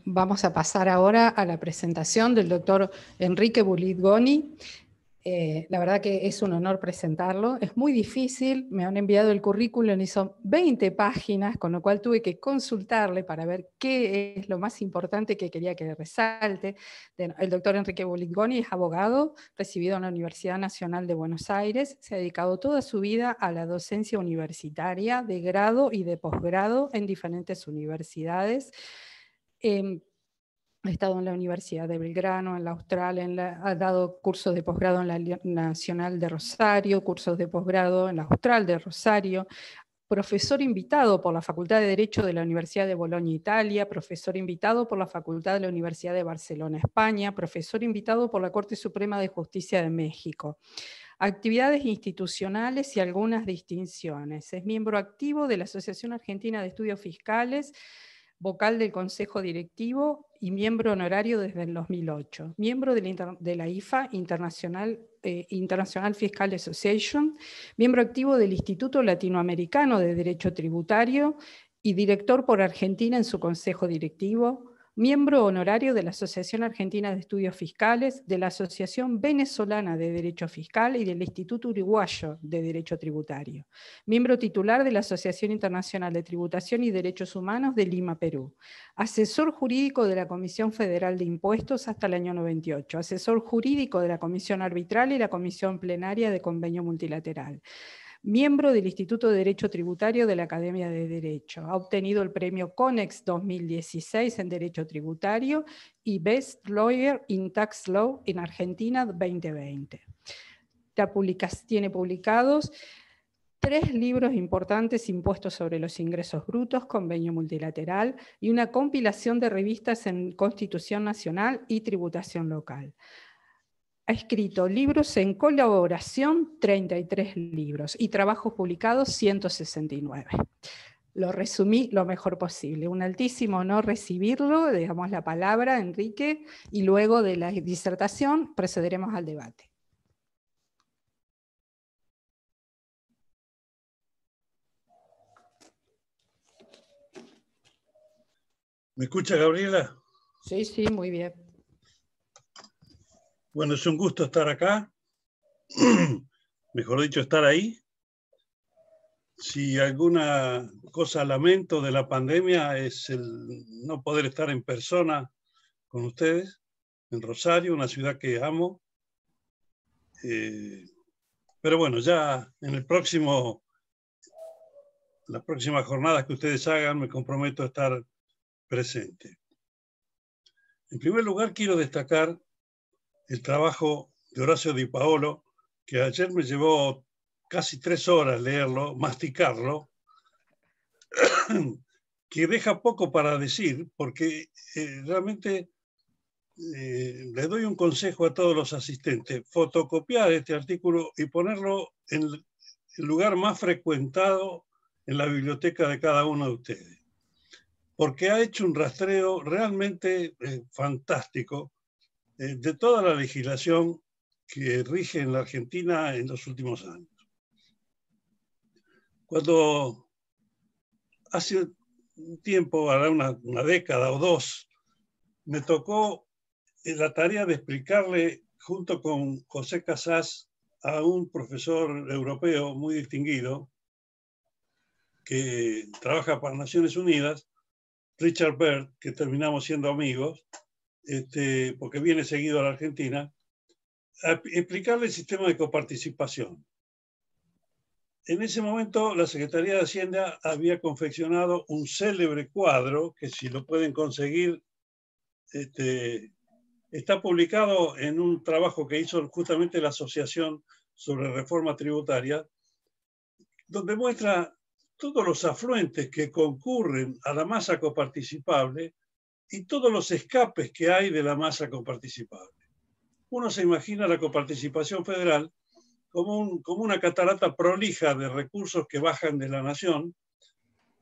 Vamos a pasar ahora a la presentación del doctor Enrique Buligoni. La verdad que es un honor presentarlo. Es muy difícil, me han enviado el currículum y son 20 páginas, con lo cual tuve que consultarle para ver qué es lo más importante que quería que resalte. El doctor Enrique Buligoni es abogado, recibido en la Universidad Nacional de Buenos Aires, se ha dedicado toda su vida a la docencia universitaria de grado y de posgrado en diferentes universidades. Ha estado en la Universidad de Belgrano, en la Austral, ha dado cursos de posgrado en la Nacional de Rosario, cursos de posgrado en la Austral de Rosario, profesor invitado por la Facultad de Derecho de la Universidad de Bolonia, Italia, profesor invitado por la Facultad de la Universidad de Barcelona, España, profesor invitado por la Corte Suprema de Justicia de México. Actividades institucionales y algunas distinciones. Es miembro activo de la Asociación Argentina de Estudios Fiscales, vocal del Consejo Directivo y miembro honorario desde el 2008. Miembro de la IFA, International Fiscal Association, miembro activo del Instituto Latinoamericano de Derecho Tributario y director por Argentina en su Consejo Directivo, miembro honorario de la Asociación Argentina de Estudios Fiscales, de la Asociación Venezolana de Derecho Fiscal y del Instituto Uruguayo de Derecho Tributario. Miembro titular de la Asociación Internacional de Tributación y Derechos Humanos de Lima, Perú. Asesor jurídico de la Comisión Federal de Impuestos hasta el año 98. Asesor jurídico de la Comisión Arbitral y la Comisión Plenaria de Convenio Multilateral. Miembro del Instituto de Derecho Tributario de la Academia de Derecho. Ha obtenido el premio CONEX 2016 en Derecho Tributario y Best Lawyer in Tax Law en Argentina 2020. Tiene publicados 3 libros importantes: Impuestos sobre los Ingresos Brutos, Convenio Multilateral, y una compilación de revistas en Constitución Nacional y Tributación Local. Ha escrito libros en colaboración, 33 libros, y trabajos publicados, 169. Lo resumí lo mejor posible. Un altísimo honor recibirlo, le damos la palabra a Enrique, y luego de la disertación procederemos al debate. ¿Me escucha, Gabriela? Sí, sí, muy bien. Bueno, es un gusto estar acá. Mejor dicho, estar ahí. Si alguna cosa lamento de la pandemia es el no poder estar en persona con ustedes en Rosario, una ciudad que amo. Pero bueno, ya en las próximas jornadas que ustedes hagan, me comprometo a estar presente. En primer lugar, quiero destacar el trabajo de Horacio Di Paolo, que ayer me llevó casi 3 horas leerlo, masticarlo, que deja poco para decir, porque realmente les doy un consejo a todos los asistentes: fotocopiar este artículo y ponerlo en el lugar más frecuentado en la biblioteca de cada uno de ustedes, porque ha hecho un rastreo realmente fantástico de toda la legislación que rige en la Argentina en los últimos años. Cuando hace un tiempo, ahora una década o dos, me tocó la tarea de explicarle, junto con José Casas, a un profesor europeo muy distinguido que trabaja para Naciones Unidas, Richard Byrd, que terminamos siendo amigos, porque viene seguido a la Argentina, a explicarle el sistema de coparticipación. En ese momento, la Secretaría de Hacienda había confeccionado un célebre cuadro, que si lo pueden conseguir, está publicado en un trabajo que hizo justamente la Asociación sobre Reforma Tributaria, donde muestra todos los afluentes que concurren a la masa coparticipable y todos los escapes que hay de la masa coparticipable. Uno se imagina la coparticipación federal como una catarata prolija de recursos que bajan de la nación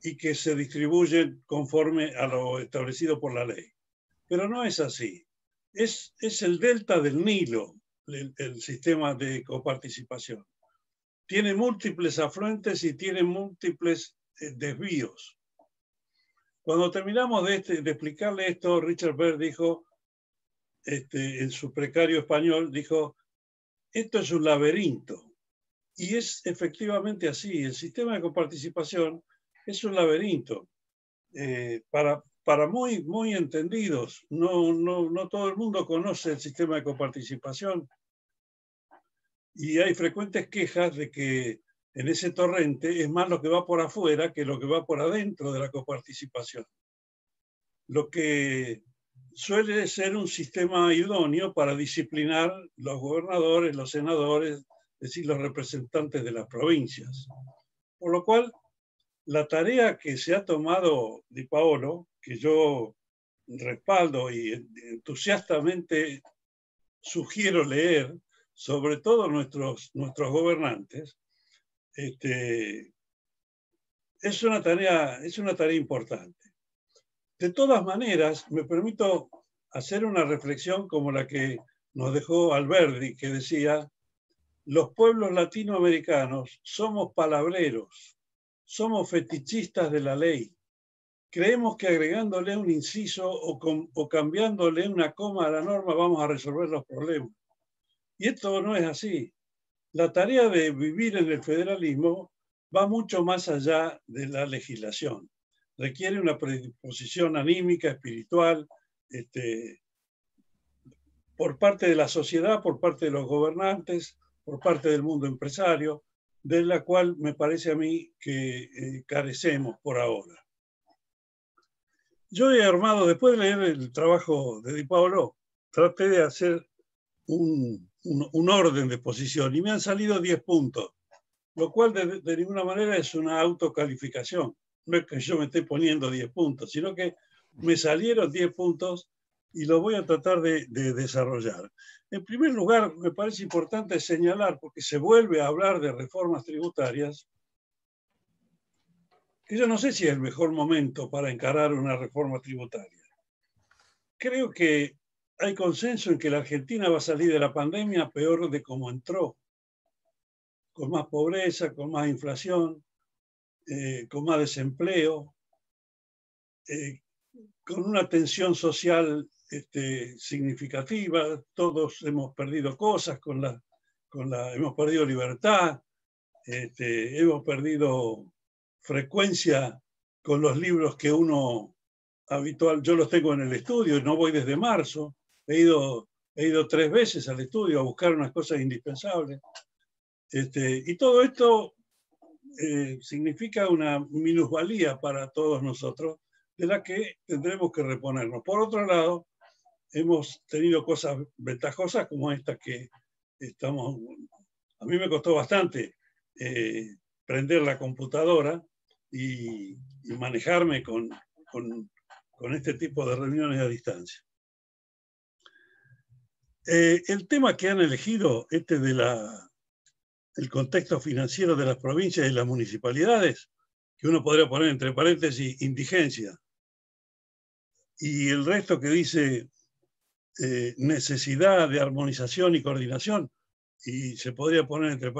y que se distribuyen conforme a lo establecido por la ley. Pero no es así. Es el delta del Nilo, el sistema de coparticipación. Tiene múltiples afluentes y tiene múltiples desvíos. Cuando terminamos de explicarle esto, Richard Baird dijo, en su precario español, dijo, esto es un laberinto. Y es efectivamente así. El sistema de coparticipación es un laberinto. Para muy entendidos, no todo el mundo conoce el sistema de coparticipación. Y hay frecuentes quejas de que en ese torrente es más lo que va por afuera que lo que va por adentro de la coparticipación. Lo que suele ser un sistema idóneo para disciplinar los gobernadores, los senadores, es decir, los representantes de las provincias. Por lo cual, la tarea que se ha tomado Di Paolo, que yo respaldo y entusiastamente sugiero leer, sobre todo nuestros gobernantes, es una tarea importante. De todas maneras, me permito hacer una reflexión como la que nos dejó Alberdi, que decía, los pueblos latinoamericanos somos palabreros, somos fetichistas de la ley. Creemos que agregándole un inciso o cambiándole una coma a la norma vamos a resolver los problemas. Y esto no es así. La tarea de vivir en el federalismo va mucho más allá de la legislación. Requiere una predisposición anímica, espiritual, por parte de la sociedad, por parte de los gobernantes, por parte del mundo empresario, de la cual me parece a mí que carecemos por ahora. Yo he armado, después de leer el trabajo de Di Paolo, traté de hacer un orden de posición y me han salido 10 puntos, lo cual de ninguna manera es una autocalificación. No es que yo me esté poniendo 10 puntos, sino que me salieron 10 puntos y los voy a tratar de desarrollar. En primer lugar, me parece importante señalar, porque se vuelve a hablar de reformas tributarias, que yo no sé si es el mejor momento para encarar una reforma tributaria. Creo que hay consenso en que la Argentina va a salir de la pandemia peor de como entró, con más pobreza, con más inflación, con más desempleo, con una tensión social significativa. Todos hemos perdido cosas, hemos perdido libertad, hemos perdido frecuencia con los libros que uno habitual. Yo los tengo en el estudio y no voy desde marzo. He ido 3 veces al estudio a buscar unas cosas indispensables. Y todo esto significa una minusvalía para todos nosotros, de la que tendremos que reponernos. Por otro lado, hemos tenido cosas ventajosas como esta que estamos. A mí me costó bastante prender la computadora y manejarme con este tipo de reuniones a distancia. El tema que han elegido, el contexto financiero de las provincias y las municipalidades, que uno podría poner entre paréntesis indigencia, y el resto que dice necesidad de armonización y coordinación, y se podría poner entre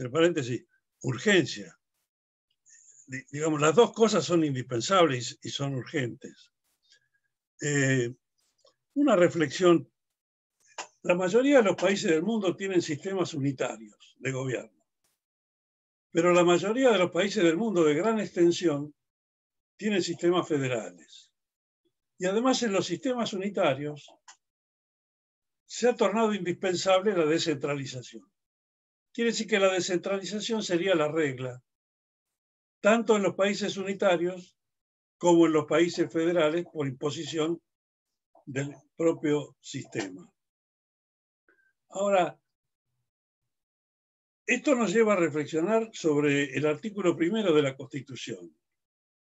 paréntesis urgencia. Digamos, las dos cosas son indispensables y son urgentes. Una reflexión. La mayoría de los países del mundo tienen sistemas unitarios de gobierno, pero la mayoría de los países del mundo de gran extensión tienen sistemas federales. Y además en los sistemas unitarios se ha tornado indispensable la descentralización. Quiere decir que la descentralización sería la regla, tanto en los países unitarios como en los países federales por imposición del propio sistema. Ahora, esto nos lleva a reflexionar sobre el artículo 1 de la Constitución.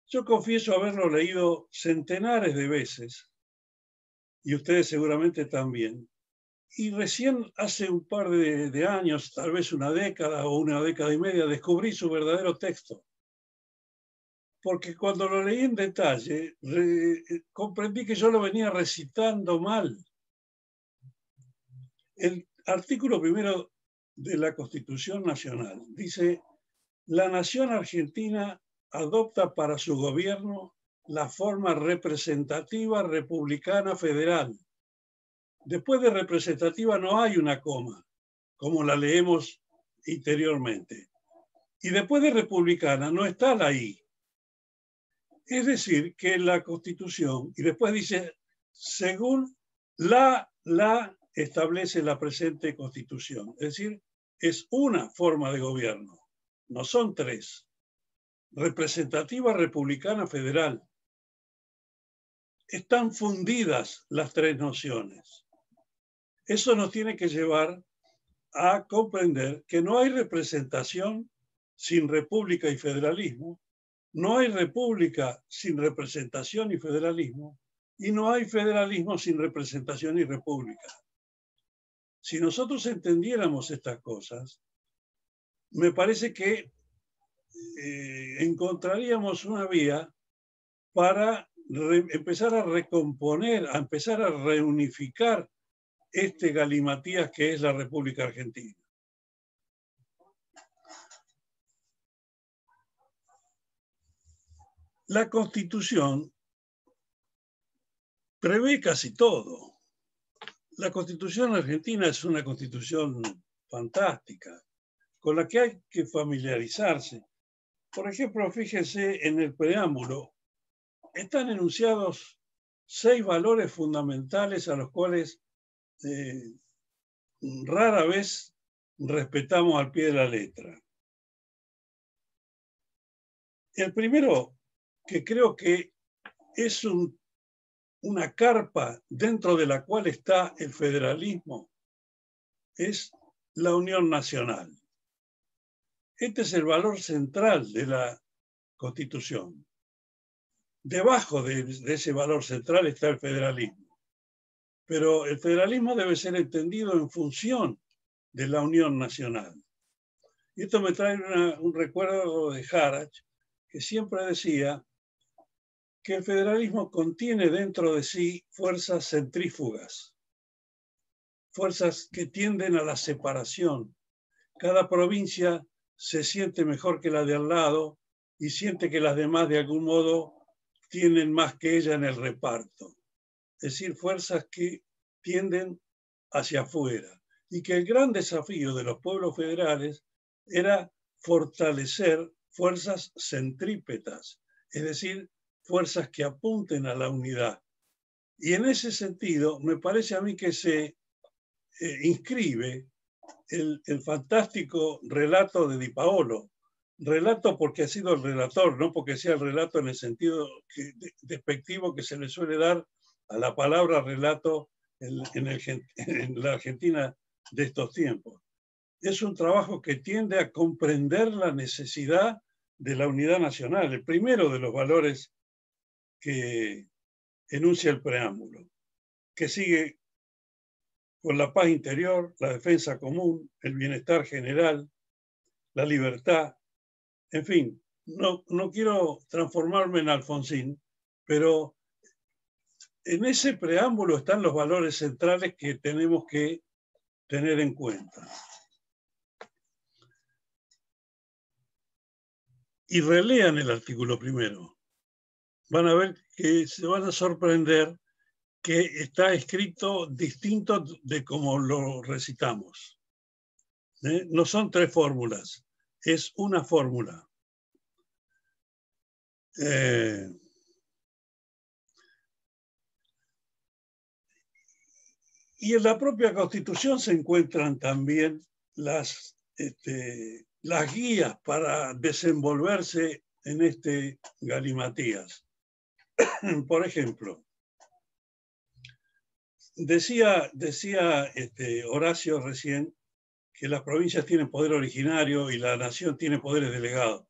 Yo confieso haberlo leído centenares de veces, y ustedes seguramente también. Y recién hace un par de años, tal vez una década o una década y media, descubrí su verdadero texto. Porque cuando lo leí en detalle, comprendí que yo lo venía recitando mal. El artículo 1 de la Constitución Nacional dice: la nación argentina adopta para su gobierno la forma representativa republicana federal. Después de representativa no hay una coma, como la leemos interiormente. Y después de republicana no está la I. Es decir, que la Constitución, y después dice, según la establece la presente Constitución. Es decir, es una forma de gobierno, no son tres. Representativa, republicana, federal. Están fundidas las tres nociones. Eso nos tiene que llevar a comprender que no hay representación sin república y federalismo, no hay república sin representación y federalismo, y no hay federalismo sin representación y república. Si nosotros entendiéramos estas cosas, me parece que encontraríamos una vía para empezar a recomponer, a empezar a reunificar este galimatías que es la República Argentina. La Constitución prevé casi todo. La Constitución argentina es una constitución fantástica, con la que hay que familiarizarse. Por ejemplo, fíjense en el preámbulo, están enunciados 6 valores fundamentales a los cuales rara vez respetamos al pie de la letra. El primero, que creo que es una carpa dentro de la cual está el federalismo, es la unión nacional. Este es el valor central de la Constitución. Debajo de ese valor central está el federalismo. Pero el federalismo debe ser entendido en función de la unión nacional. Y esto me trae un recuerdo de Harrach, que siempre decía que el federalismo contiene dentro de sí fuerzas centrífugas, fuerzas que tienden a la separación. Cada provincia se siente mejor que la de al lado y siente que las demás de algún modo tienen más que ella en el reparto. Es decir, fuerzas que tienden hacia afuera. Y que el gran desafío de los pueblos federales era fortalecer fuerzas centrípetas, es decir, fuerzas que apunten a la unidad. Y en ese sentido, me parece a mí que se inscribe el fantástico relato de Di Paolo. Relato porque ha sido el relator, no porque sea el relato en el sentido despectivo que se le suele dar a la palabra relato en la Argentina de estos tiempos. Es un trabajo que tiende a comprender la necesidad de la unidad nacional, el primero de los valores que enuncia el preámbulo, que sigue con la paz interior, la defensa común, el bienestar general, la libertad. En fin, no quiero transformarme en Alfonsín, pero en ese preámbulo están los valores centrales que tenemos que tener en cuenta. Y relean el artículo primero. Van a ver que se van a sorprender que está escrito distinto de como lo recitamos. No son 3 fórmulas, es una fórmula. Y en la propia Constitución se encuentran también las guías para desenvolverse en este galimatías. Por ejemplo, decía Horacio recién que las provincias tienen poder originario y la nación tiene poderes delegados.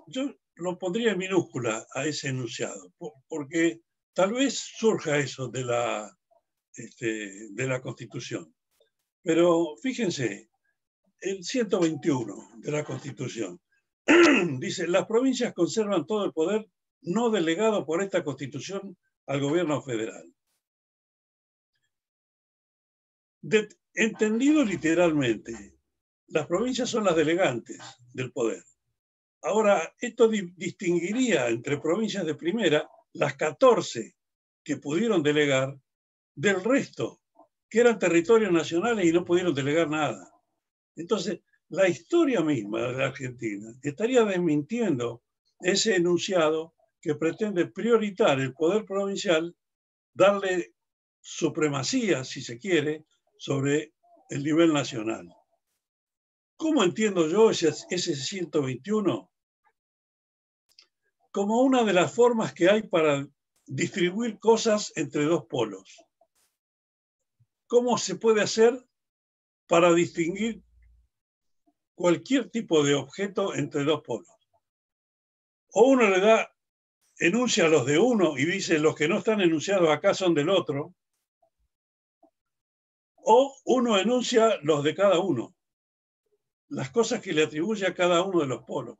Yo lo pondría en minúscula a ese enunciado, porque tal vez surja eso de la Constitución. Pero fíjense, el 121 de la Constitución dice: las provincias conservan todo el poder no delegado por esta Constitución al gobierno federal. Entendido literalmente, las provincias son las delegantes del poder. Ahora, esto distinguiría entre provincias de primera, las 14 que pudieron delegar, del resto, que eran territorios nacionales y no pudieron delegar nada. Entonces, la historia misma de la Argentina estaría desmintiendo ese enunciado que pretende prioritar el poder provincial, darle supremacía, si se quiere, sobre el nivel nacional. ¿Cómo entiendo yo ese 121? Como una de las formas que hay para distribuir cosas entre dos polos. ¿Cómo se puede hacer para distinguir cualquier tipo de objeto entre dos polos? O uno le da, enuncia los de uno y dice los que no están enunciados acá son del otro, o uno enuncia los de cada uno, las cosas que le atribuye a cada uno de los polos.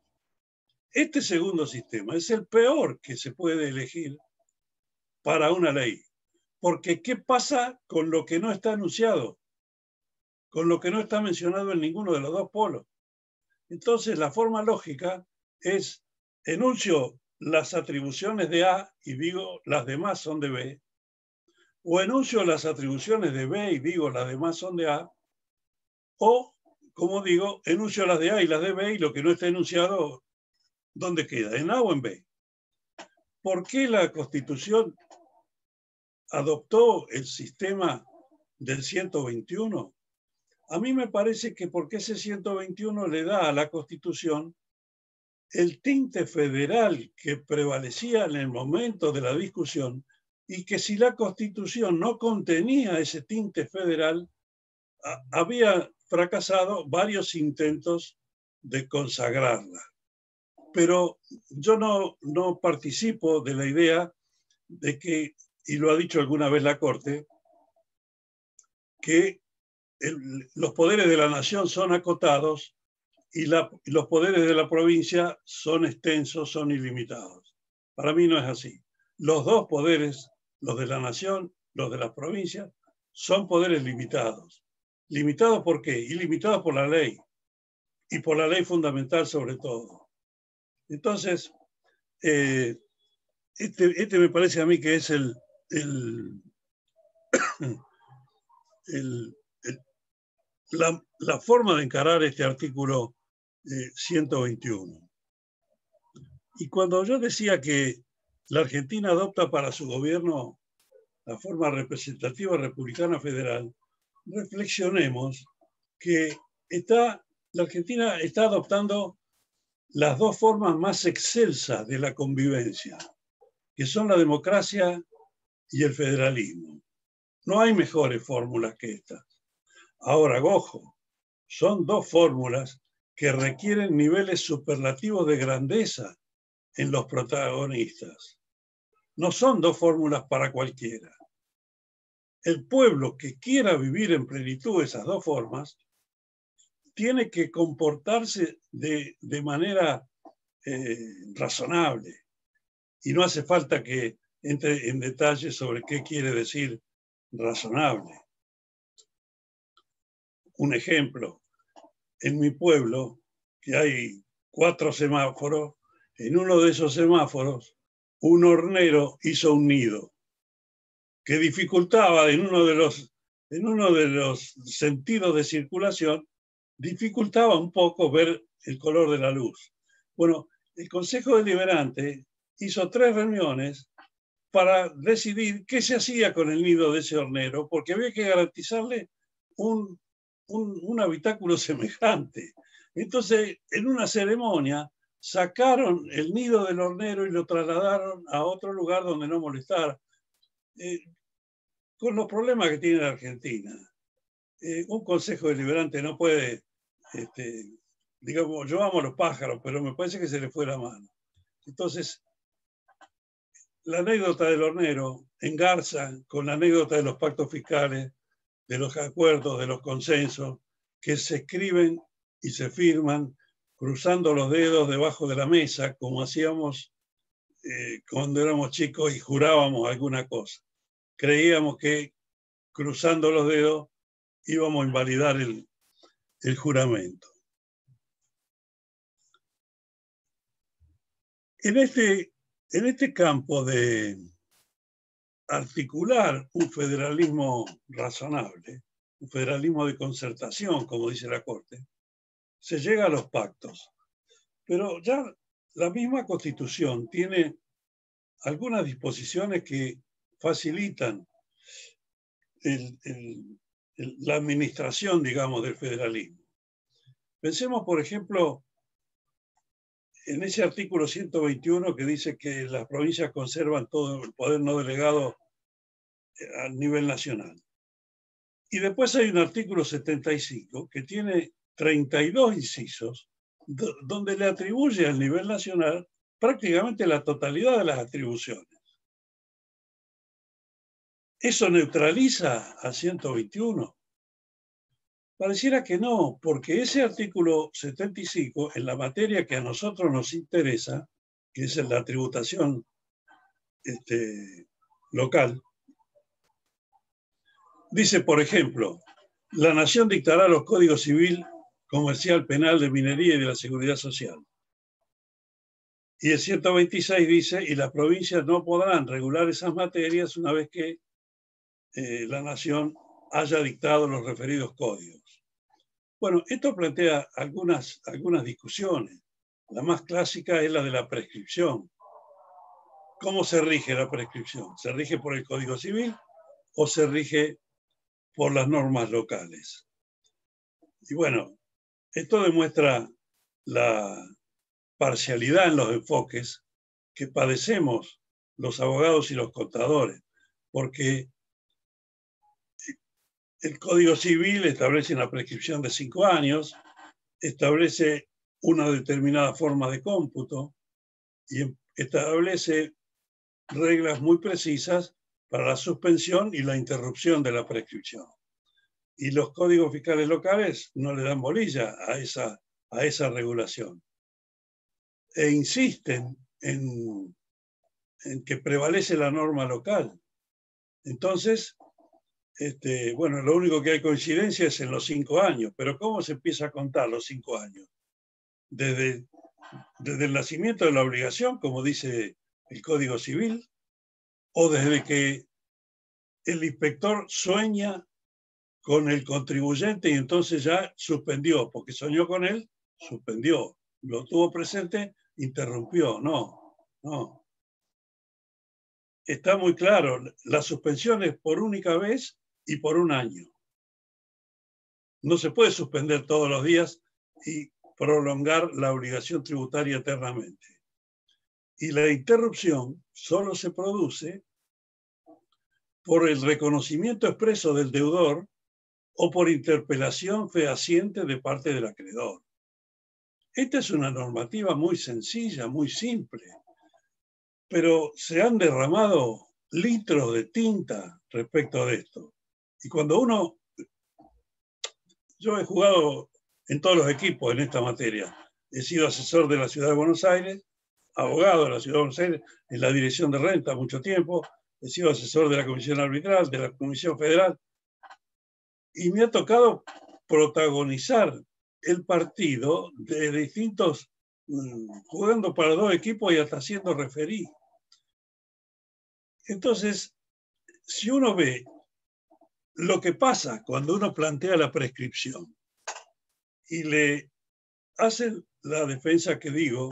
Este segundo sistema es el peor que se puede elegir para una ley. Porque ¿qué pasa con lo que no está enunciado? Con lo que no está mencionado en ninguno de los dos polos. Entonces, la forma lógica es enuncio las atribuciones de A y digo las demás son de B, o enuncio las atribuciones de B y digo las demás son de A, o, como digo, enuncio las de A y las de B y lo que no está enunciado, ¿dónde queda? ¿En A o en B? ¿Por qué la Constitución adoptó el sistema del 121? A mí me parece que porque ese 121 le da a la Constitución el tinte federal que prevalecía en el momento de la discusión y que si la Constitución no contenía ese tinte federal, había fracasado varios intentos de consagrarla. Pero yo no participo de la idea de que, y lo ha dicho alguna vez la Corte, que los poderes de la nación son acotados y los poderes de la provincia son extensos, son ilimitados. Para mí no es así. Los dos poderes, los de la nación, los de las provincias, son poderes limitados. ¿Limitados por qué? Ilimitados por la ley, y por la ley fundamental sobre todo. Entonces, este me parece a mí que es la forma de encarar este artículo 121. Y cuando yo decía que la Argentina adopta para su gobierno la forma representativa republicana federal, reflexionemos que la Argentina está adoptando las dos formas más excelsas de la convivencia, que son la democracia y el federalismo. No hay mejores fórmulas que estas. Ahora, ojo, son dos fórmulas que requieren niveles superlativos de grandeza en los protagonistas. No son dos fórmulas para cualquiera. El pueblo que quiera vivir en plenitud esas dos formas tiene que comportarse de manera razonable. Y no hace falta que entre en detalle sobre qué quiere decir razonable. Un ejemplo, en mi pueblo, que hay 4 semáforos, en uno de esos semáforos, un hornero hizo un nido que dificultaba en uno de los sentidos de circulación, dificultaba un poco ver el color de la luz. Bueno, el Consejo Deliberante hizo 3 reuniones para decidir qué se hacía con el nido de ese hornero, porque había que garantizarle un habitáculo semejante. Entonces, en una ceremonia, sacaron el nido del hornero y lo trasladaron a otro lugar donde no molestara. Con los problemas que tiene la Argentina, un Consejo Deliberante no puede, digamos, yo amo a los pájaros, pero me parece que se le fue la mano. Entonces, la anécdota del hornero engarza con la anécdota de los pactos fiscales, de los acuerdos, de los consensos, que se escriben y se firman cruzando los dedos debajo de la mesa, como hacíamos cuando éramos chicos y jurábamos alguna cosa. Creíamos que cruzando los dedos íbamos a invalidar el juramento. En este campo de articular un federalismo razonable, un federalismo de concertación, como dice la Corte, se llega a los pactos. Pero ya la misma Constitución tiene algunas disposiciones que facilitan la administración, digamos, del federalismo. Pensemos, por ejemplo, en ese artículo 121 que dice que las provincias conservan todo el poder no delegado a nivel nacional. Y después hay un artículo 75 que tiene 32 incisos donde le atribuye al nivel nacional prácticamente la totalidad de las atribuciones. ¿Eso neutraliza a 121? Pareciera que no, porque ese artículo 75, en la materia que a nosotros nos interesa, que es la tributación local, dice, por ejemplo, la nación dictará los códigos civil, comercial, penal, de minería y de la seguridad social. Y el 126 dice, y las provincias no podrán regular esas materias una vez que la nación haya dictado los referidos códigos. Bueno, esto plantea algunas discusiones. La más clásica es la de la prescripción. ¿Cómo se rige la prescripción? ¿Se rige por el Código Civil o se rige por las normas locales? Y bueno, esto demuestra la parcialidad en los enfoques que padecemos los abogados y los contadores, porque el Código Civil establece una prescripción de 5 años, establece una determinada forma de cómputo y establece reglas muy precisas para la suspensión y la interrupción de la prescripción. Y los códigos fiscales locales no le dan bolilla a esa regulación. E insisten en que prevalece la norma local. Entonces, bueno, lo único que hay coincidencia es en los 5 años, pero ¿cómo se empieza a contar los 5 años? Desde el nacimiento de la obligación, como dice el Código Civil, o desde que el inspector sueña con el contribuyente y entonces ya suspendió, porque soñó con él, suspendió, lo tuvo presente, interrumpió. No. Está muy claro, la suspensión es por única vez y por un año. No se puede suspender todos los días y prolongar la obligación tributaria eternamente. Y la interrupción solo se produce por el reconocimiento expreso del deudor o por interpelación fehaciente de parte del acreedor. Esta es una normativa muy sencilla, muy simple, pero se han derramado litros de tinta respecto de esto. Y cuando yo he jugado en todos los equipos en esta materia, he sido asesor de la Ciudad de Buenos Aires, abogado de la Ciudad de Buenos Aires, en la Dirección de Renta mucho tiempo, he sido asesor de la Comisión Arbitral, de la Comisión Federal, y me ha tocado protagonizar el partido de distintos, jugando para 2 equipos y hasta siendo referí. Entonces, si uno ve lo que pasa cuando uno plantea la prescripción y le hacen la defensa que digo,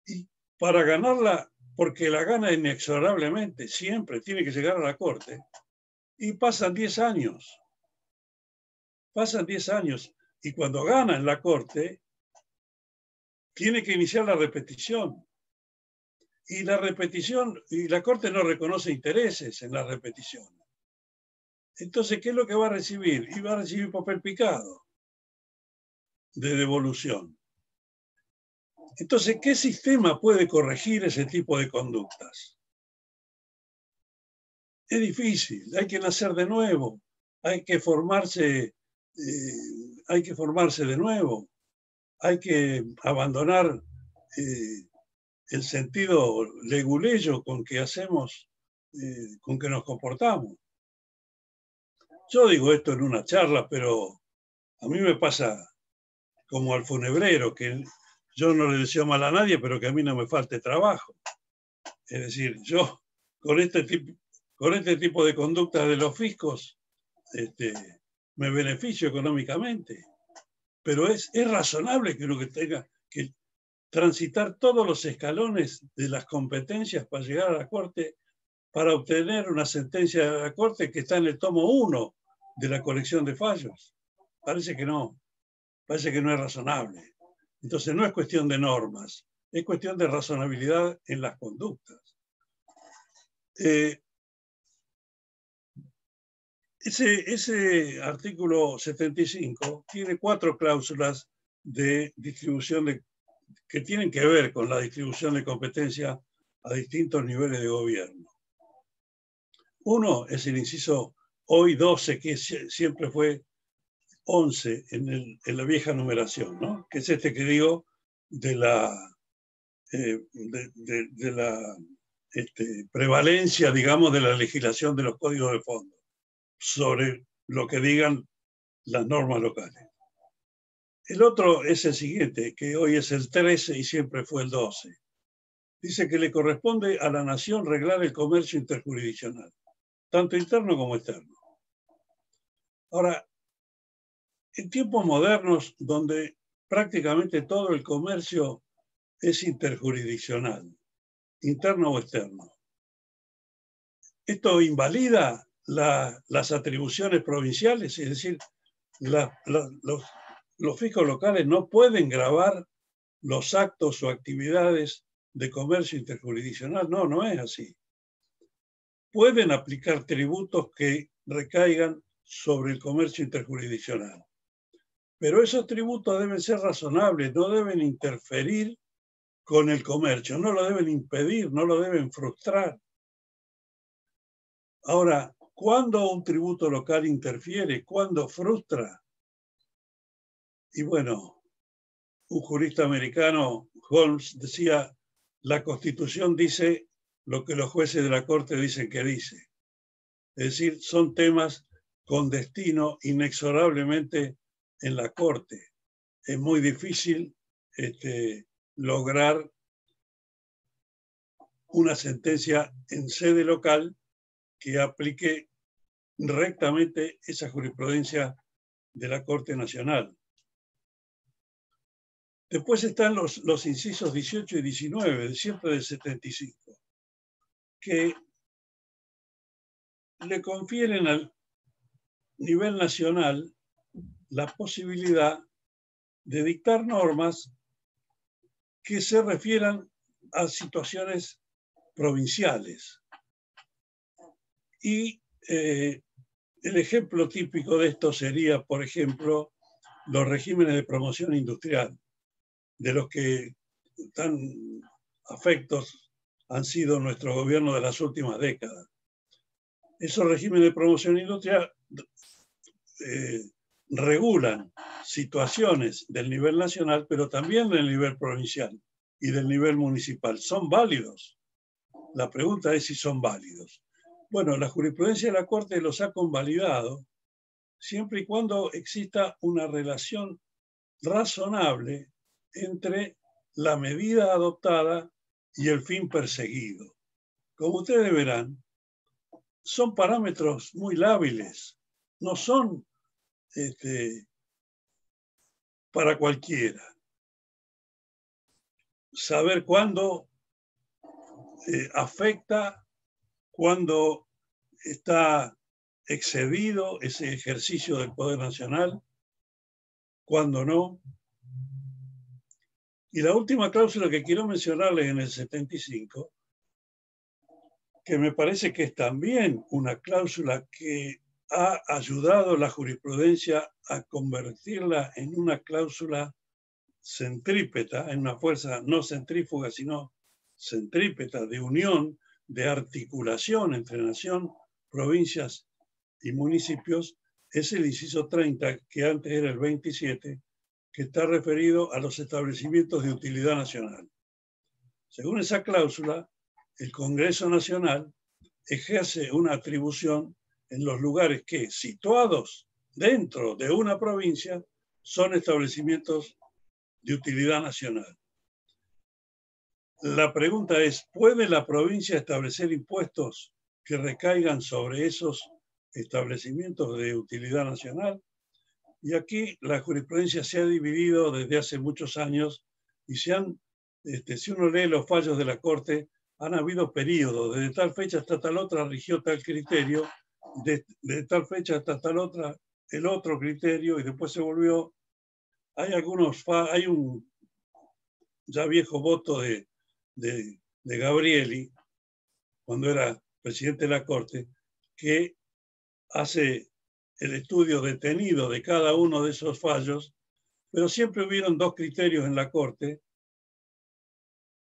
y para ganarla, porque la gana inexorablemente, siempre tiene que llegar a la Corte, y pasan 10 años. Pasan 10 años, y cuando gana en la Corte, tiene que iniciar la repetición. Y la repetición, y la Corte no reconoce intereses en la repetición. Entonces, ¿qué es lo que va a recibir? Y va a recibir papel picado de devolución. Entonces, ¿qué sistema puede corregir ese tipo de conductas? Es difícil, hay que nacer de nuevo, hay que formarse de nuevo, hay que abandonar el sentido leguleyo con que hacemos, con que nos comportamos. Yo digo esto en una charla, pero a mí me pasa como al funebrero, que yo no le deseo mal a nadie, pero que a mí no me falte trabajo. Es decir, yo con este tipo de conductas de los fiscos me beneficio económicamente. Pero es razonable que uno que tenga que transitar todos los escalones de las competencias para llegar a la Corte, para obtener una sentencia de la Corte que está en el tomo 1 de la colección de fallos. Parece que no es razonable. Entonces no es cuestión de normas, es cuestión de razonabilidad en las conductas. Ese artículo 75 tiene 4 cláusulas de distribución que tienen que ver con la distribución de competencia a distintos niveles de gobierno. Uno es el inciso hoy 12, que siempre fue 11 en la vieja numeración, ¿no? Que es que digo de la prevalencia, digamos, de la legislación de los códigos de fondo sobre lo que digan las normas locales. El otro es el siguiente, que hoy es el 13 y siempre fue el 12. Dice que le corresponde a la nación reglar el comercio interjurisdiccional, tanto interno como externo. Ahora, en tiempos modernos, donde prácticamente todo el comercio es interjurisdiccional, interno o externo, esto invalida las atribuciones provinciales, es decir, los fiscos locales no pueden gravar los actos o actividades de comercio interjurisdiccional. No, no es así. Pueden aplicar tributos que recaigan sobre el comercio interjurisdiccional, pero esos tributos deben ser razonables, no deben interferir con el comercio, no lo deben impedir, no lo deben frustrar. Ahora, ¿cuándo un tributo local interfiere? ¿Cuándo frustra? Y bueno, un jurista americano, Holmes, decía, la Constitución dice lo que los jueces de la Corte dicen que dice. Es decir, son temas con destino inexorablemente en la Corte. Es muy difícil lograr una sentencia en sede local que aplique rectamente esa jurisprudencia de la Corte Nacional. Después están los incisos 18 y 19, siempre del 75, que le confieren al nivel nacional la posibilidad de dictar normas que se refieran a situaciones provinciales. Y el ejemplo típico de esto sería, por ejemplo, los regímenes de promoción industrial, de los que tan afectos han sido nuestro gobierno de las últimas décadas. Esos regímenes de promoción industrial regulan situaciones del nivel nacional, pero también del nivel provincial y del nivel municipal. ¿Son válidos? La pregunta es si son válidos. Bueno, la jurisprudencia de la Corte los ha convalidado siempre y cuando exista una relación razonable entre la medida adoptada y el fin perseguido. Como ustedes verán, son parámetros muy lábiles, no son para cualquiera. Saber cuándo afecta, cuándo está excedido ese ejercicio del poder nacional, cuándo no. Y la última cláusula que quiero mencionarles en el 75, que me parece que es también una cláusula que ha ayudado la jurisprudencia a convertirla en una cláusula centrípeta, en una fuerza no centrífuga, sino centrípeta de unión, de articulación entre nación, provincias y municipios, es el inciso 30, que antes era el 27, que está referido a los establecimientos de utilidad nacional. Según esa cláusula, el Congreso Nacional ejerce una atribución en los lugares que, situados dentro de una provincia, son establecimientos de utilidad nacional. la pregunta es, ¿puede la provincia establecer impuestos que recaigan sobre esos establecimientos de utilidad nacional? Y aquí la jurisprudencia se ha dividido desde hace muchos años y si uno lee los fallos de la Corte, han habido periodos, desde tal fecha hasta tal otra rigió tal criterio, de tal fecha hasta tal otra el otro criterio y después se volvió. Hay un ya viejo voto de Gabrieli, cuando era presidente de la Corte, que hace el estudio detenido de cada uno de esos fallos, pero siempre hubieron dos criterios en la Corte.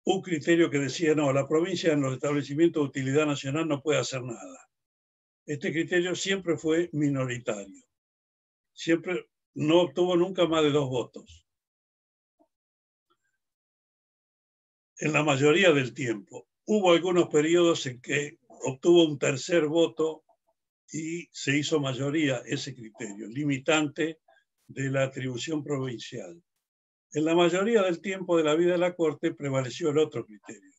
Un criterio que decía, no, la provincia en los establecimientos de utilidad nacional no puede hacer nada. Este criterio siempre fue minoritario. Siempre no obtuvo nunca más de 2 votos. En la mayoría del tiempo. Hubo algunos periodos en que obtuvo un tercer voto y se hizo mayoría ese criterio, limitante de la atribución provincial. En la mayoría del tiempo de la vida de la Corte prevaleció el otro criterio.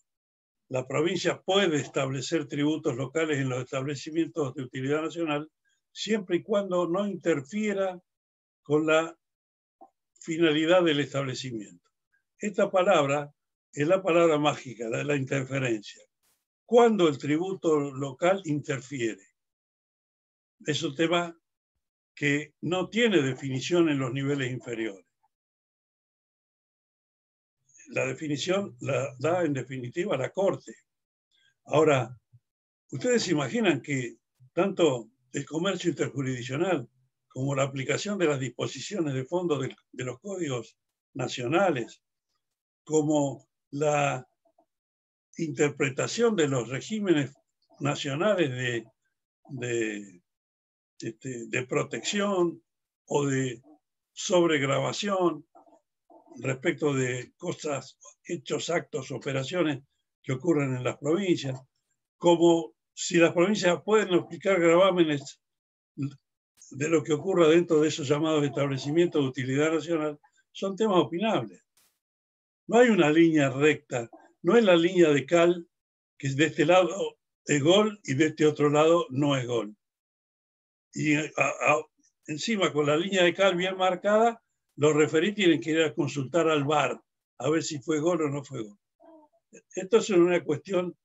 La provincia puede establecer tributos locales en los establecimientos de utilidad nacional siempre y cuando no interfiera con la finalidad del establecimiento. Esta palabra es la palabra mágica, la de la interferencia. Cuando el tributo local interfiere. Es un tema que no tiene definición en los niveles inferiores. La definición la da en definitiva la Corte. Ahora, ustedes se imaginan que tanto el comercio interjurisdiccional como la aplicación de las disposiciones de fondo de los códigos nacionales, como la interpretación de los regímenes nacionales de protección o de sobregravación respecto de cosas, hechos, actos, operaciones que ocurren en las provincias, como si las provincias pueden aplicar gravámenes de lo que ocurra dentro de esos llamados establecimientos de utilidad nacional, son temas opinables. No hay una línea recta, no es la línea de cal que de este lado es gol y de este otro lado no es gol. Y encima con la línea de cal bien marcada, los referidos tienen que ir a consultar al VAR a ver si fue gol o no fue gol. Esto es una cuestión.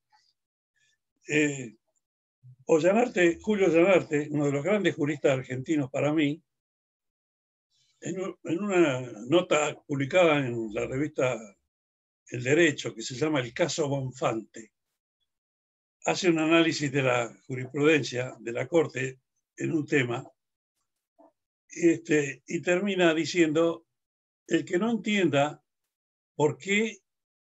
Julio Ollanarte, uno de los grandes juristas argentinos para mí, en una nota publicada en la revista El Derecho, que se llama El caso Bonfante, hace un análisis de la jurisprudencia de la Corte en un tema y termina diciendo: el que no entienda por qué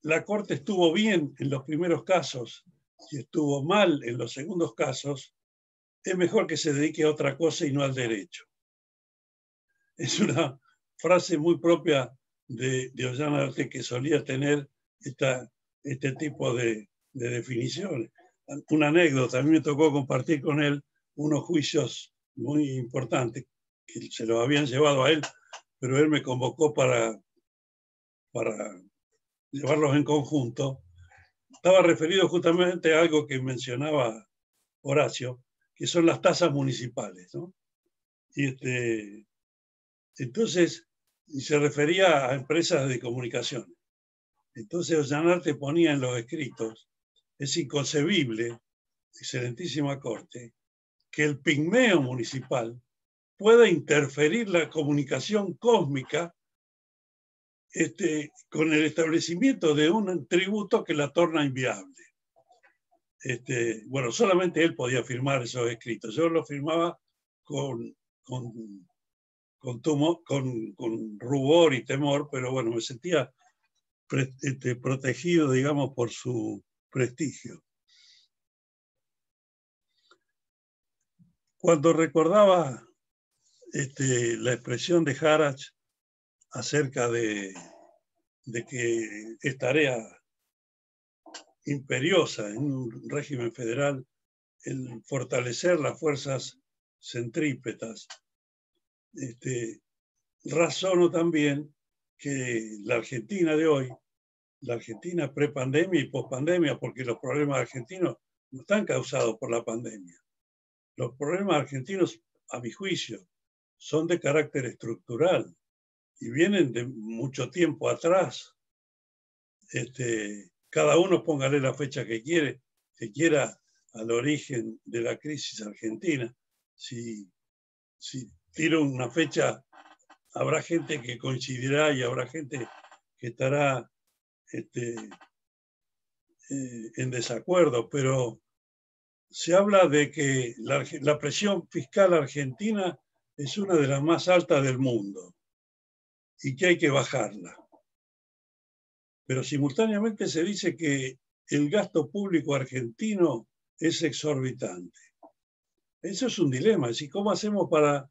la Corte estuvo bien en los primeros casos y estuvo mal en los segundos casos, es mejor que se dedique a otra cosa y no al derecho. Es una frase muy propia de Ollanarte, que solía tener este tipo de definiciones. Una anécdota, a mí me tocó compartir con él unos juicios muy importantes que se los habían llevado a él, pero él me convocó para llevarlos en conjunto. Estaba referido justamente a algo que mencionaba Horacio, que son las tasas municipales, ¿no? Y entonces se refería a empresas de comunicación. Entonces Ollanarte ponía en los escritos: es inconcebible, excelentísima Corte, que el pigmeo municipal pueda interferir la comunicación cósmica con el establecimiento de un tributo que la torna inviable. Bueno, solamente él podía firmar esos escritos. Yo lo firmaba con rubor y temor, pero bueno, me sentía protegido, digamos, por su prestigio. Cuando recordaba la expresión de Harach acerca de que es tarea imperiosa en un régimen federal el fortalecer las fuerzas centrípetas, razono también que la Argentina de hoy la Argentina prepandemia y pospandemia, porque los problemas argentinos no están causados por la pandemia. Los problemas argentinos, a mi juicio, son de carácter estructural y vienen de mucho tiempo atrás. Cada uno póngale la fecha que quiera al origen de la crisis argentina. Si tiro una fecha, habrá gente que coincidirá y habrá gente que estará en desacuerdo, pero se habla de que la presión fiscal argentina es una de las más altas del mundo y que hay que bajarla. Pero simultáneamente se dice que el gasto público argentino es exorbitante. Eso es un dilema. Es decir, ¿cómo hacemos para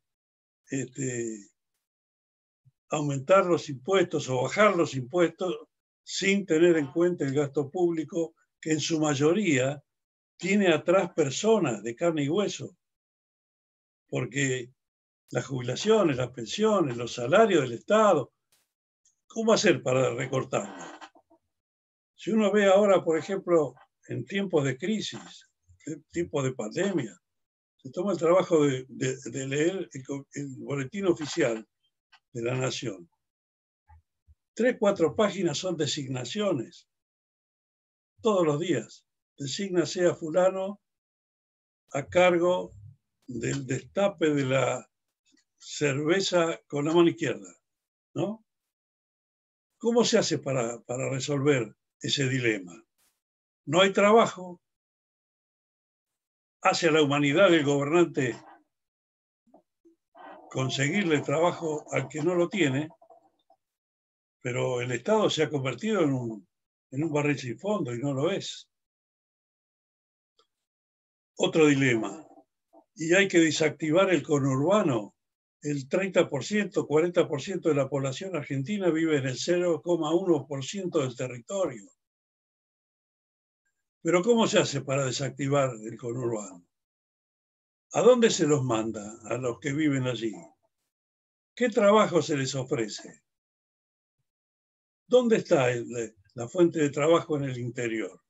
aumentar los impuestos o bajar los impuestos sin tener en cuenta el gasto público, que en su mayoría tiene atrás personas de carne y hueso? Porque las jubilaciones, las pensiones, los salarios del Estado, ¿cómo hacer para recortarlos? Si uno ve ahora, por ejemplo, en tiempos de crisis, en tiempos de pandemia, se toma el trabajo de leer el boletín oficial de la Nación. 3, 4 páginas son designaciones. Todos los días. Desígnase a fulano a cargo del destape de la cerveza con la mano izquierda, ¿no? ¿Cómo se hace para resolver ese dilema? No hay trabajo. Hace a la humanidad el gobernante conseguirle trabajo al que no lo tiene, pero el Estado se ha convertido en un barril sin fondo y no lo es. Otro dilema. Y hay que desactivar el conurbano. El 30%, 40% de la población argentina vive en el 0,1% del territorio. Pero ¿cómo se hace para desactivar el conurbano? ¿A dónde se los manda a los que viven allí? ¿Qué trabajo se les ofrece? ¿Dónde está la fuente de trabajo en el interior?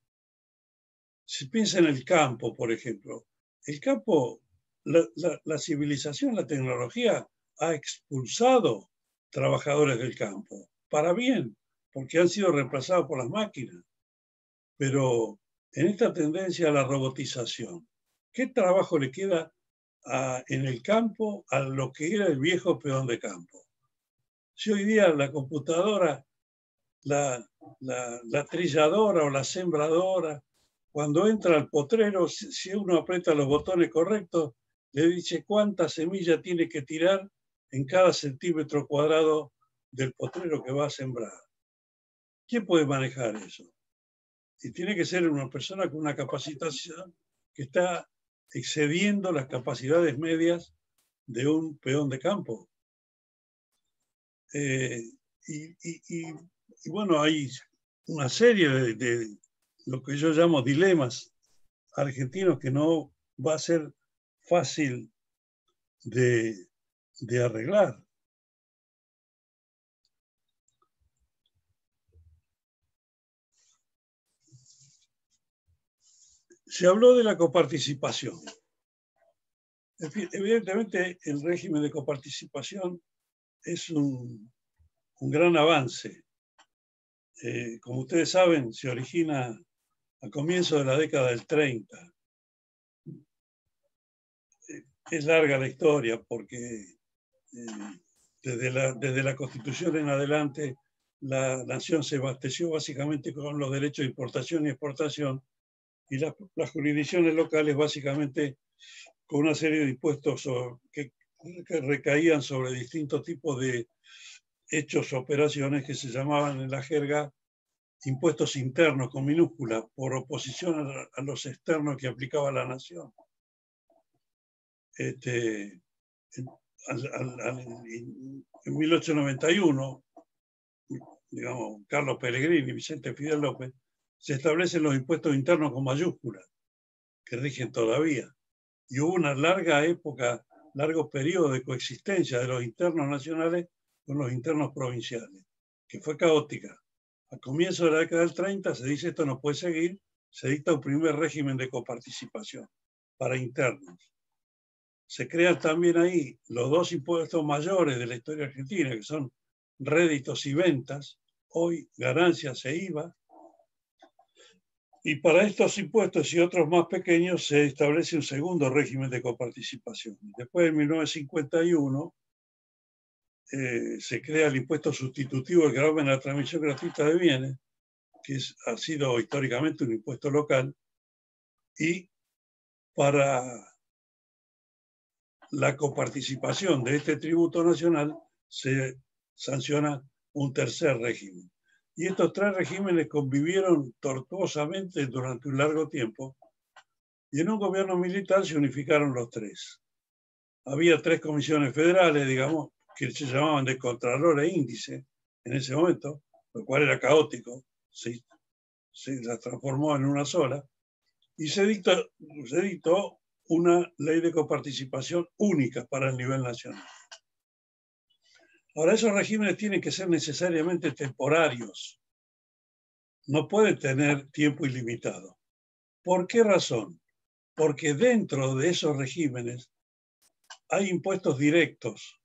Si piensa en el campo, por ejemplo, el campo, la civilización, la tecnología ha expulsado trabajadores del campo, para bien, porque han sido reemplazados por las máquinas. Pero en esta tendencia a la robotización, ¿qué trabajo le queda en el campo a lo que era el viejo peón de campo? Si hoy día la computadora, la trilladora o la sembradora, cuando entra al potrero, si uno aprieta los botones correctos, le dice cuánta semilla tiene que tirar en cada centímetro cuadrado del potrero que va a sembrar. ¿Quién puede manejar eso? Y tiene que ser una persona con una capacitación que está excediendo las capacidades medias de un peón de campo. Y bueno, hay una serie de lo que yo llamo dilemas argentinos que no va a ser fácil de arreglar. Se habló de la coparticipación. En fin, evidentemente el régimen de coparticipación es un gran avance. Como ustedes saben, se origina a comienzos de la década del 30. Es larga la historia porque desde la Constitución en adelante la nación se abasteció básicamente con los derechos de importación y exportación y las jurisdicciones locales básicamente con una serie de impuestos que recaían sobre distintos tipos de hechos o operaciones que se llamaban en la jerga impuestos internos con minúscula, por oposición a los externos que aplicaba la nación. En 1891, digamos, Carlos Pellegrini y Vicente Fidel López, se establecen los impuestos internos con mayúsculas, que rigen todavía. Y hubo una larga época, largo periodo de coexistencia de los internos nacionales con los internos provinciales, que fue caótica. A comienzos de la década del 30 se dice esto no puede seguir, se dicta un primer régimen de coparticipación para internos. Se crean también ahí los dos impuestos mayores de la historia argentina, que son réditos y ventas, hoy ganancias e IVA. Y para estos impuestos y otros más pequeños se establece un segundo régimen de coparticipación. Después, en 1951, se crea el impuesto sustitutivo del gravamen a la transmisión gratuita de bienes, que ha sido históricamente un impuesto local, y para la coparticipación de este tributo nacional se sanciona un tercer régimen. Y estos tres regímenes convivieron tortuosamente durante un largo tiempo, y en un gobierno militar se unificaron los tres. Había tres comisiones federales, digamos, que se llamaban de Contralor e Índice en ese momento, lo cual era caótico, se las transformó en una sola, y se dictó una ley de coparticipación única para el nivel nacional. Ahora, esos regímenes tienen que ser necesariamente temporarios. No pueden tener tiempo ilimitado. ¿Por qué razón? Porque dentro de esos regímenes hay impuestos directos.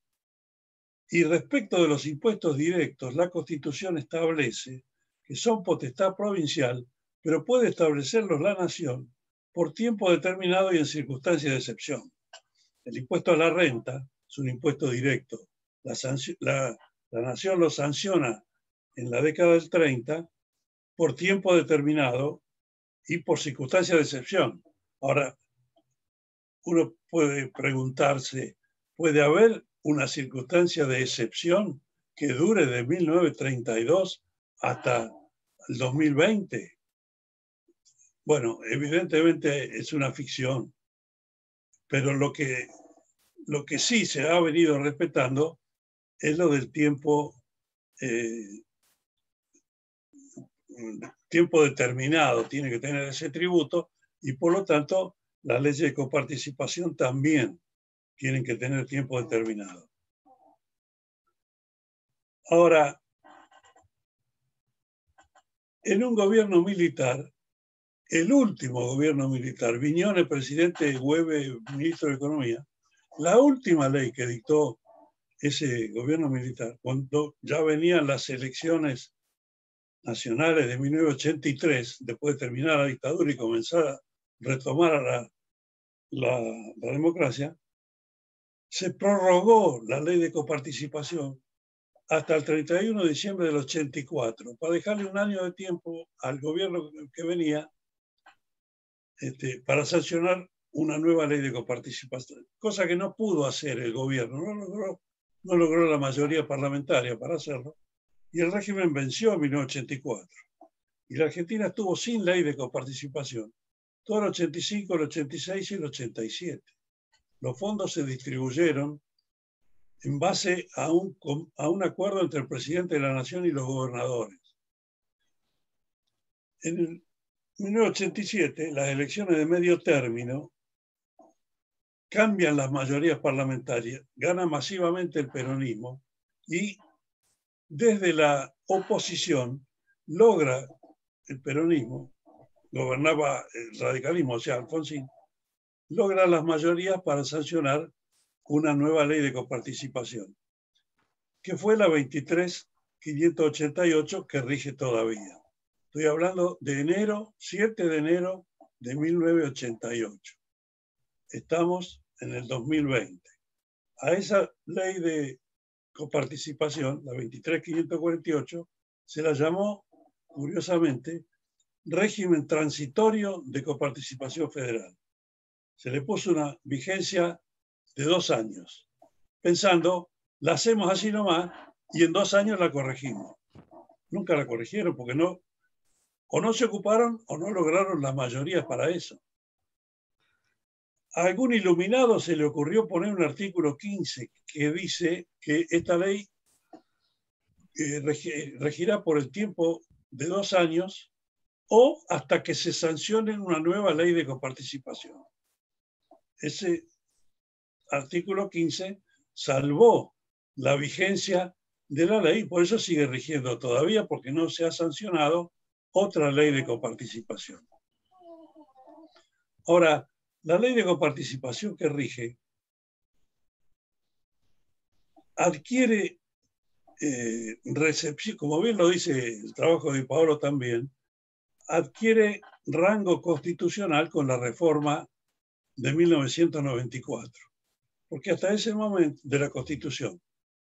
Y respecto de los impuestos directos, la Constitución establece que son potestad provincial, pero puede establecerlos la Nación por tiempo determinado y en circunstancias de excepción. El impuesto a la renta es un impuesto directo. La Nación lo sanciona en la década del 30 por tiempo determinado y por circunstancias de excepción. Ahora, uno puede preguntarse, ¿puede haber una circunstancia de excepción que dure de 1932 hasta el 2020? Bueno, evidentemente es una ficción, pero lo que sí se ha venido respetando es lo del tiempo determinado, tiene que tener ese tributo, y por lo tanto las leyes de coparticipación también tienen que tener tiempo determinado. Ahora, en un gobierno militar, el último gobierno militar, Viñones, presidente, Hueve, ministro de Economía, la última ley que dictó ese gobierno militar, cuando ya venían las elecciones nacionales de 1983, después de terminar la dictadura y comenzar a retomar la democracia, se prorrogó la ley de coparticipación hasta el 31 de diciembre del 84, para dejarle un año de tiempo al gobierno que venía para sancionar una nueva ley de coparticipación, cosa que no pudo hacer el gobierno, no logró la mayoría parlamentaria para hacerlo, y el régimen venció en 1984. Y la Argentina estuvo sin ley de coparticipación todo el 85, el 86 y el 87. Los fondos se distribuyeron en base a un acuerdo entre el presidente de la Nación y los gobernadores. En 1987, las elecciones de medio término cambian las mayorías parlamentarias, gana masivamente el peronismo y desde la oposición logra el peronismo, gobernaba el radicalismo, o sea, Alfonsín, logra las mayorías para sancionar una nueva ley de coparticipación, que fue la 23.588, que rige todavía. Estoy hablando de 7 de enero de 1988. Estamos en el 2020. A esa ley de coparticipación, la 23.548, se la llamó, curiosamente, régimen transitorio de coparticipación federal. Se le puso una vigencia de 2 años, pensando, la hacemos así nomás y en 2 años la corregimos. Nunca la corrigieron porque no se ocuparon o no lograron las mayorías para eso. A algún iluminado se le ocurrió poner un artículo 15 que dice que esta ley regirá por el tiempo de 2 años o hasta que se sancione una nueva ley de coparticipación. Ese artículo 15 salvó la vigencia de la ley, por eso sigue rigiendo todavía, porque no se ha sancionado otra ley de coparticipación. Ahora, la ley de coparticipación que rige adquiere recepción, como bien lo dice el trabajo de Paolo también, adquiere rango constitucional con la reforma de 1994, porque hasta ese momento, de la Constitución,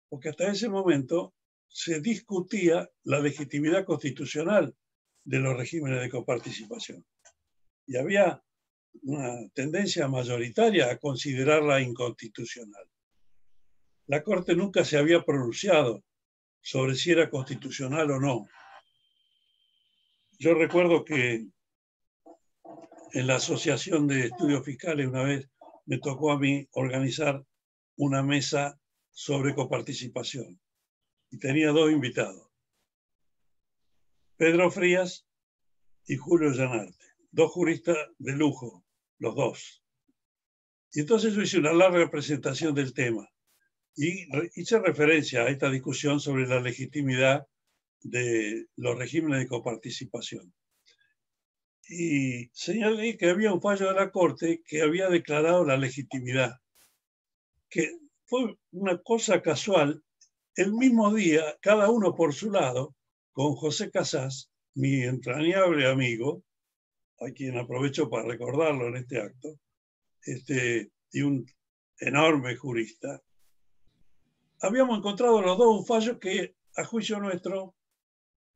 porque hasta ese momento se discutía la legitimidad constitucional de los regímenes de coparticipación. Y había una tendencia mayoritaria a considerarla inconstitucional. La Corte nunca se había pronunciado sobre si era constitucional o no. Yo recuerdo que en la Asociación de Estudios Fiscales una vez me tocó a mí organizar una mesa sobre coparticipación y tenía dos invitados, Pedro Frías y Julio Llanarte, dos juristas de lujo, los dos. Y entonces yo hice una larga presentación del tema y hice referencia a esta discusión sobre la legitimidad de los regímenes de coparticipación. Y señalé que había un fallo de la Corte que había declarado la legitimidad, que fue una cosa casual. El mismo día, cada uno por su lado, con José Casás, mi entrañable amigo, a quien aprovecho para recordarlo en este acto, y un enorme jurista, habíamos encontrado los dos un fallo que, a juicio nuestro,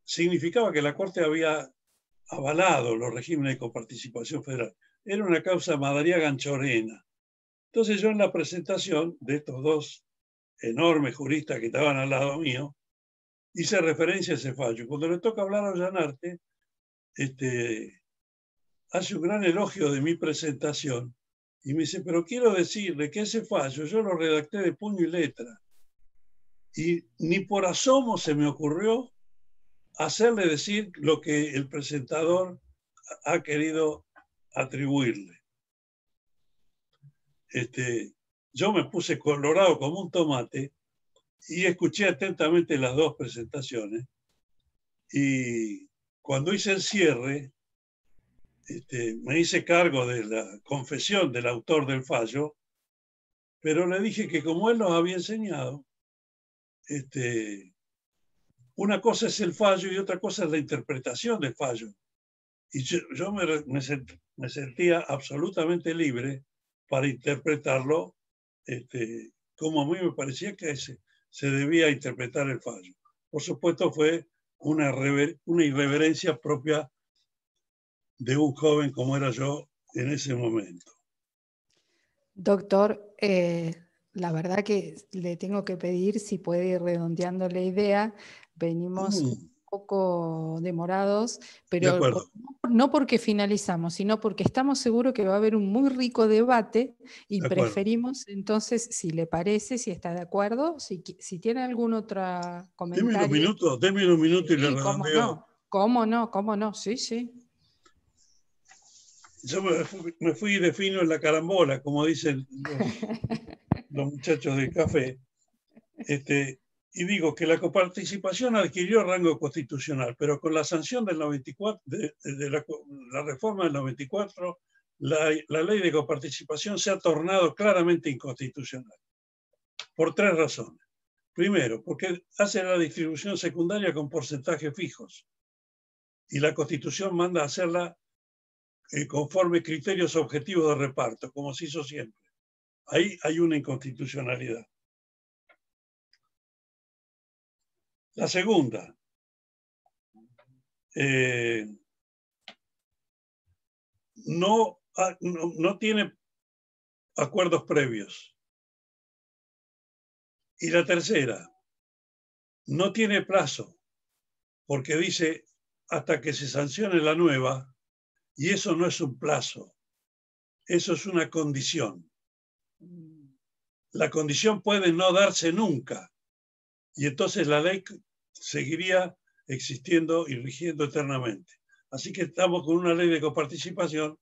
significaba que la Corte había avalado los regímenes de coparticipación federal. Era una causa Madariaga-Anchorena. Entonces yo en la presentación de estos dos enormes juristas que estaban al lado mío, hice referencia a ese fallo. Cuando le toca hablar a Llanarte, hace un gran elogio de mi presentación y me dice, pero quiero decirle que ese fallo yo lo redacté de puño y letra y ni por asomo se me ocurrió hacerle decir lo que el presentador ha querido atribuirle. Yo me puse colorado como un tomate y escuché atentamente las dos presentaciones y cuando hice el cierre me hice cargo de la confesión del autor del fallo, pero le dije que como él nos había enseñado, una cosa es el fallo y otra cosa es la interpretación del fallo. Y yo me sentía absolutamente libre para interpretarlo como a mí me parecía que se debía interpretar el fallo. Por supuesto fue una irreverencia propia de un joven como era yo en ese momento. Doctor, la verdad que le tengo que pedir si puede ir redondeando la idea. Venimos un poco demorados, pero no porque finalizamos, sino porque estamos seguros que va a haber un muy rico debate y preferimos entonces, si le parece, si está de acuerdo, si tiene algún otro comentario. Deme unos minutos y le redondeo. ¿Cómo no? Sí. Yo me fui de fino en la carambola, como dicen los muchachos del café. Y digo que la coparticipación adquirió rango constitucional, pero con la sanción del 94, de la reforma del 94, la ley de coparticipación se ha tornado claramente inconstitucional, por tres razones. Primero, porque hace la distribución secundaria con porcentajes fijos, y la Constitución manda a hacerla conforme criterios objetivos de reparto, como se hizo siempre. Ahí hay una inconstitucionalidad. La segunda, no tiene acuerdos previos. Y la tercera, no tiene plazo, porque dice hasta que se sancione la nueva, y eso no es un plazo, eso es una condición. La condición puede no darse nunca, y entonces la ley seguiría existiendo y rigiendo eternamente. Así que estamos con una ley de coparticipación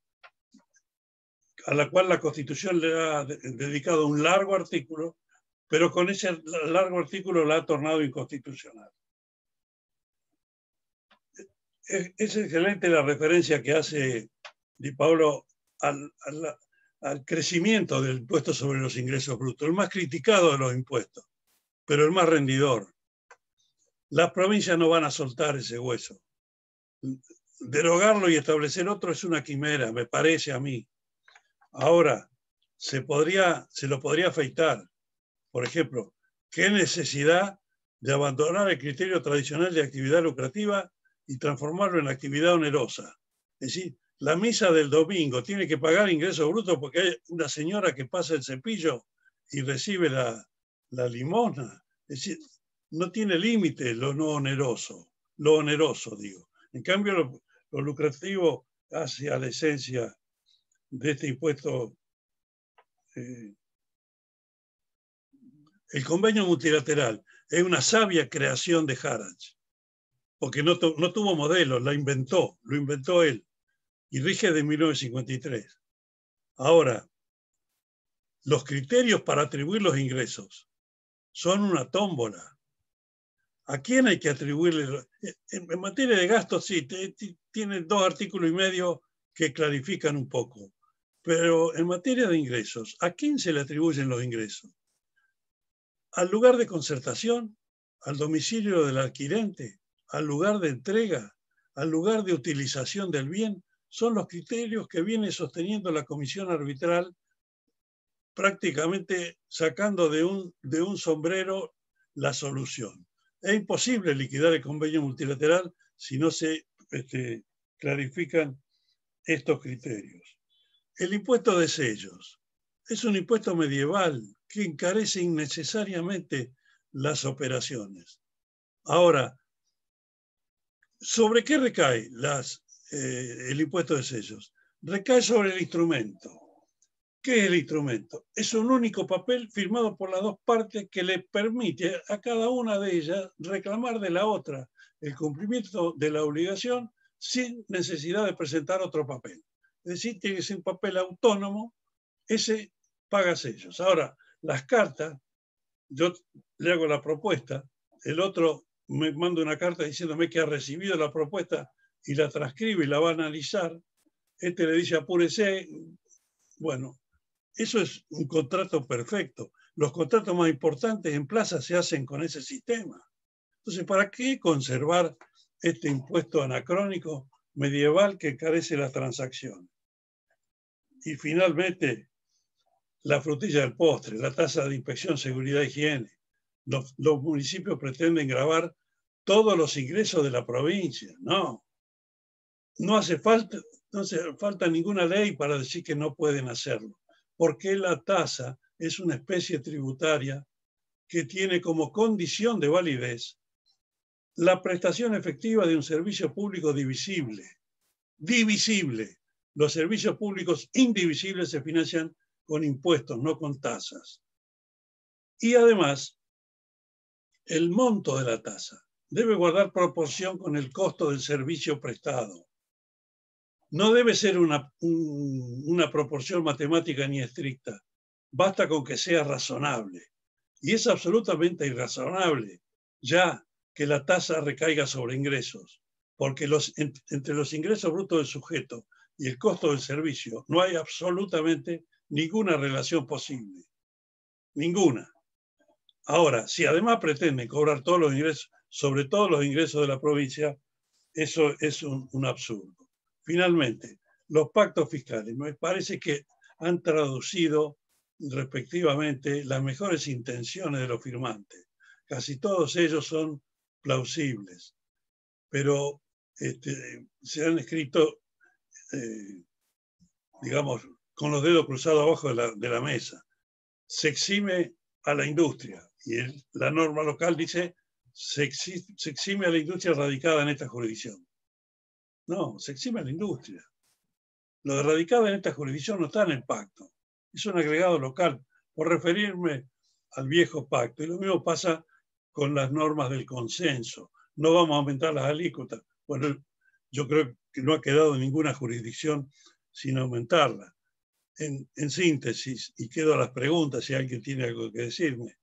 a la cual la Constitución le ha dedicado un largo artículo pero con ese largo artículo la ha tornado inconstitucional. Es excelente la referencia que hace Di Paolo al crecimiento del impuesto sobre los ingresos brutos, el más criticado de los impuestos, pero el más rendidor. Las provincias no van a soltar ese hueso. Derogarlo y establecer otro es una quimera, me parece a mí. Ahora, se lo podría afeitar. Por ejemplo, ¿qué necesidad de abandonar el criterio tradicional de actividad lucrativa y transformarlo en actividad onerosa? Es decir, la misa del domingo tiene que pagar ingresos brutos porque hay una señora que pasa el cepillo y recibe la limosna. Es decir, no tiene límite lo no oneroso, lo oneroso, digo. En cambio, lo lucrativo hacia la esencia de este impuesto. El convenio multilateral es una sabia creación de Harrach, porque no tuvo modelo, lo inventó él, y rige de 1953. Ahora, los criterios para atribuir los ingresos son una tómbola. ¿A quién hay que atribuirle? En materia de gastos, sí, tiene 2 artículos y medio que clarifican un poco. Pero en materia de ingresos, ¿a quién se le atribuyen los ingresos? ¿Al lugar de concertación? ¿Al domicilio del adquirente? ¿Al lugar de entrega? ¿Al lugar de utilización del bien? Son los criterios que viene sosteniendo la comisión arbitral, prácticamente sacando de un sombrero la solución. Es imposible liquidar el convenio multilateral si no se clarifican estos criterios. El impuesto de sellos es un impuesto medieval que encarece innecesariamente las operaciones. Ahora, ¿sobre qué recae el impuesto de sellos? Recae sobre el instrumento. ¿Qué es el instrumento? Es un único papel firmado por las dos partes que le permite a cada una de ellas reclamar de la otra el cumplimiento de la obligación sin necesidad de presentar otro papel. Es decir, tiene que ser un papel autónomo, ese paga sellos. Ahora, las cartas, yo le hago la propuesta, el otro me manda una carta diciéndome que ha recibido la propuesta y la transcribe y la va a analizar, este le dice apúrese, bueno, eso es un contrato perfecto. Los contratos más importantes en plaza se hacen con ese sistema. Entonces, ¿para qué conservar este impuesto anacrónico medieval que encarece las transacciones? Y finalmente, la frutilla del postre, la tasa de inspección, seguridad e higiene. Los municipios pretenden gravar todos los ingresos de la provincia. No hace falta ninguna ley para decir que no pueden hacerlo. Porque la tasa es una especie tributaria que tiene como condición de validez la prestación efectiva de un servicio público divisible. Divisible. Los servicios públicos indivisibles se financian con impuestos, no con tasas. Y además, el monto de la tasa debe guardar proporción con el costo del servicio prestado. No debe ser una proporción matemática ni estricta. Basta con que sea razonable. Y es absolutamente irrazonable ya que la tasa recaiga sobre ingresos, porque entre los ingresos brutos del sujeto y el costo del servicio no hay absolutamente ninguna relación posible. Ninguna. Ahora, si además pretenden cobrar todos los ingresos, sobre todos los ingresos de la provincia, eso es un absurdo. Finalmente, los pactos fiscales. Me parece que han traducido respectivamente las mejores intenciones de los firmantes. Casi todos ellos son plausibles, pero se han escrito, digamos, con los dedos cruzados abajo de la mesa. Se exime a la industria y la norma local dice se exime a la industria radicada en esta jurisdicción. No, se exime a la industria. Lo de radicada en esta jurisdicción no está en el pacto. Es un agregado local, por referirme al viejo pacto. Y lo mismo pasa con las normas del consenso. No vamos a aumentar las alícuotas. Bueno, yo creo que no ha quedado ninguna jurisdicción sin aumentarla. En síntesis, y quedo a las preguntas si alguien tiene algo que decirme,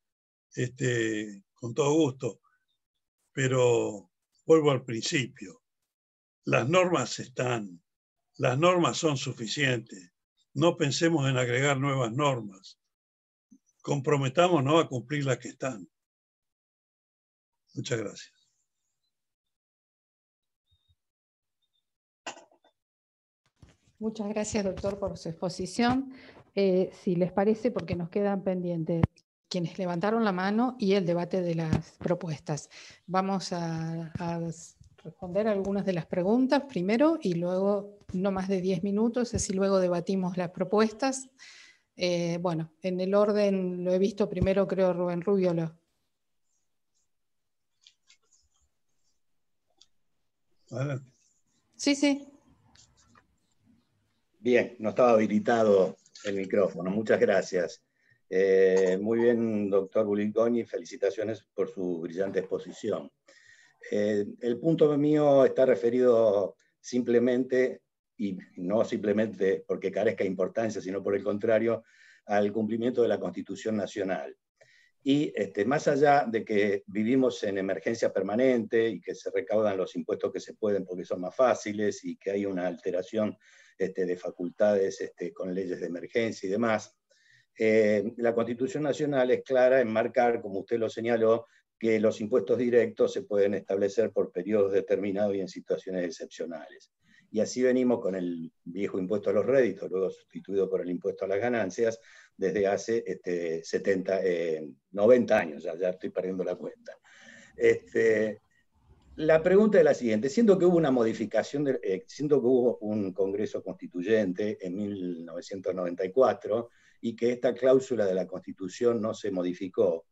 con todo gusto, pero vuelvo al principio. Las normas están, las normas son suficientes. No pensemos en agregar nuevas normas. Comprometámonos a cumplir las que están. Muchas gracias. Muchas gracias, doctor, por su exposición. Si les parece, porque nos quedan pendientes quienes levantaron la mano y el debate de las propuestas. Vamos a responder algunas de las preguntas primero y luego no más de 10 minutos, así luego debatimos las propuestas. Bueno, en el orden lo he visto primero, creo, Rubén Rubio. Adelante. Sí. Bien, no estaba habilitado el micrófono. Muchas gracias. Muy bien, doctor Buliconi, felicitaciones por su brillante exposición. El punto mío está referido simplemente, y no simplemente porque carezca de importancia, sino por el contrario, al cumplimiento de la Constitución Nacional. Y más allá de que vivimos en emergencia permanente y que se recaudan los impuestos que se pueden porque son más fáciles y que hay una alteración de facultades con leyes de emergencia y demás, la Constitución Nacional es clara en marcar, como usted lo señaló, que los impuestos directos se pueden establecer por periodos determinados y en situaciones excepcionales. Y así venimos con el viejo impuesto a los réditos, luego sustituido por el impuesto a las ganancias, desde hace 90 años, ya estoy perdiendo la cuenta. La pregunta es la siguiente: siendo que hubo una modificación, siendo que hubo un Congreso Constituyente en 1994 y que esta cláusula de la Constitución no se modificó,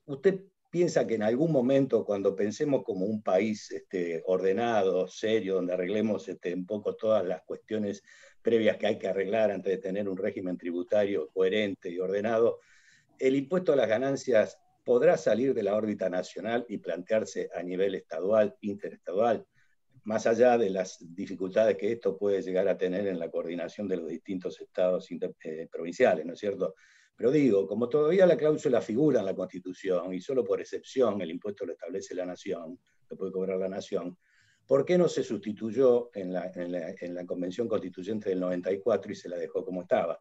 ¿usted piensa que en algún momento, cuando pensemos como un país ordenado, serio, donde arreglemos un poco todas las cuestiones previas que hay que arreglar antes de tener un régimen tributario coherente y ordenado, el impuesto a las ganancias podrá salir de la órbita nacional y plantearse a nivel estadual, interestadual, más allá de las dificultades que esto puede llegar a tener en la coordinación de los distintos estados provinciales, ¿no es cierto? Pero digo, como todavía la cláusula figura en la Constitución y solo por excepción el impuesto lo establece la Nación, lo puede cobrar la Nación, ¿por qué no se sustituyó en la Convención Constituyente del 94 y se la dejó como estaba?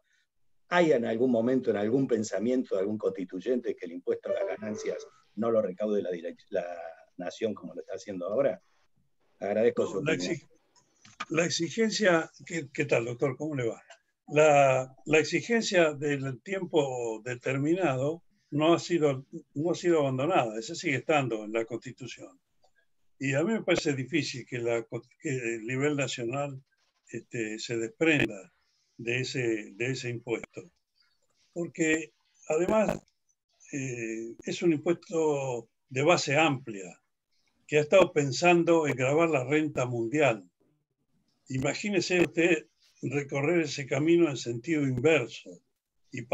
¿Hay en algún momento, en algún pensamiento de algún constituyente que el impuesto a las ganancias no lo recaude la Nación como lo está haciendo ahora? Agradezco su opinión. La exigencia, ¿qué tal, doctor? ¿Cómo le va? La exigencia del tiempo determinado no ha sido abandonada, esa sigue estando en la Constitución. Y a mí me parece difícil que el nivel nacional se desprenda de ese impuesto. Porque además es un impuesto de base amplia que ha estado pensando en gravar la renta mundial. Imagínese usted recorrer ese camino en sentido inverso y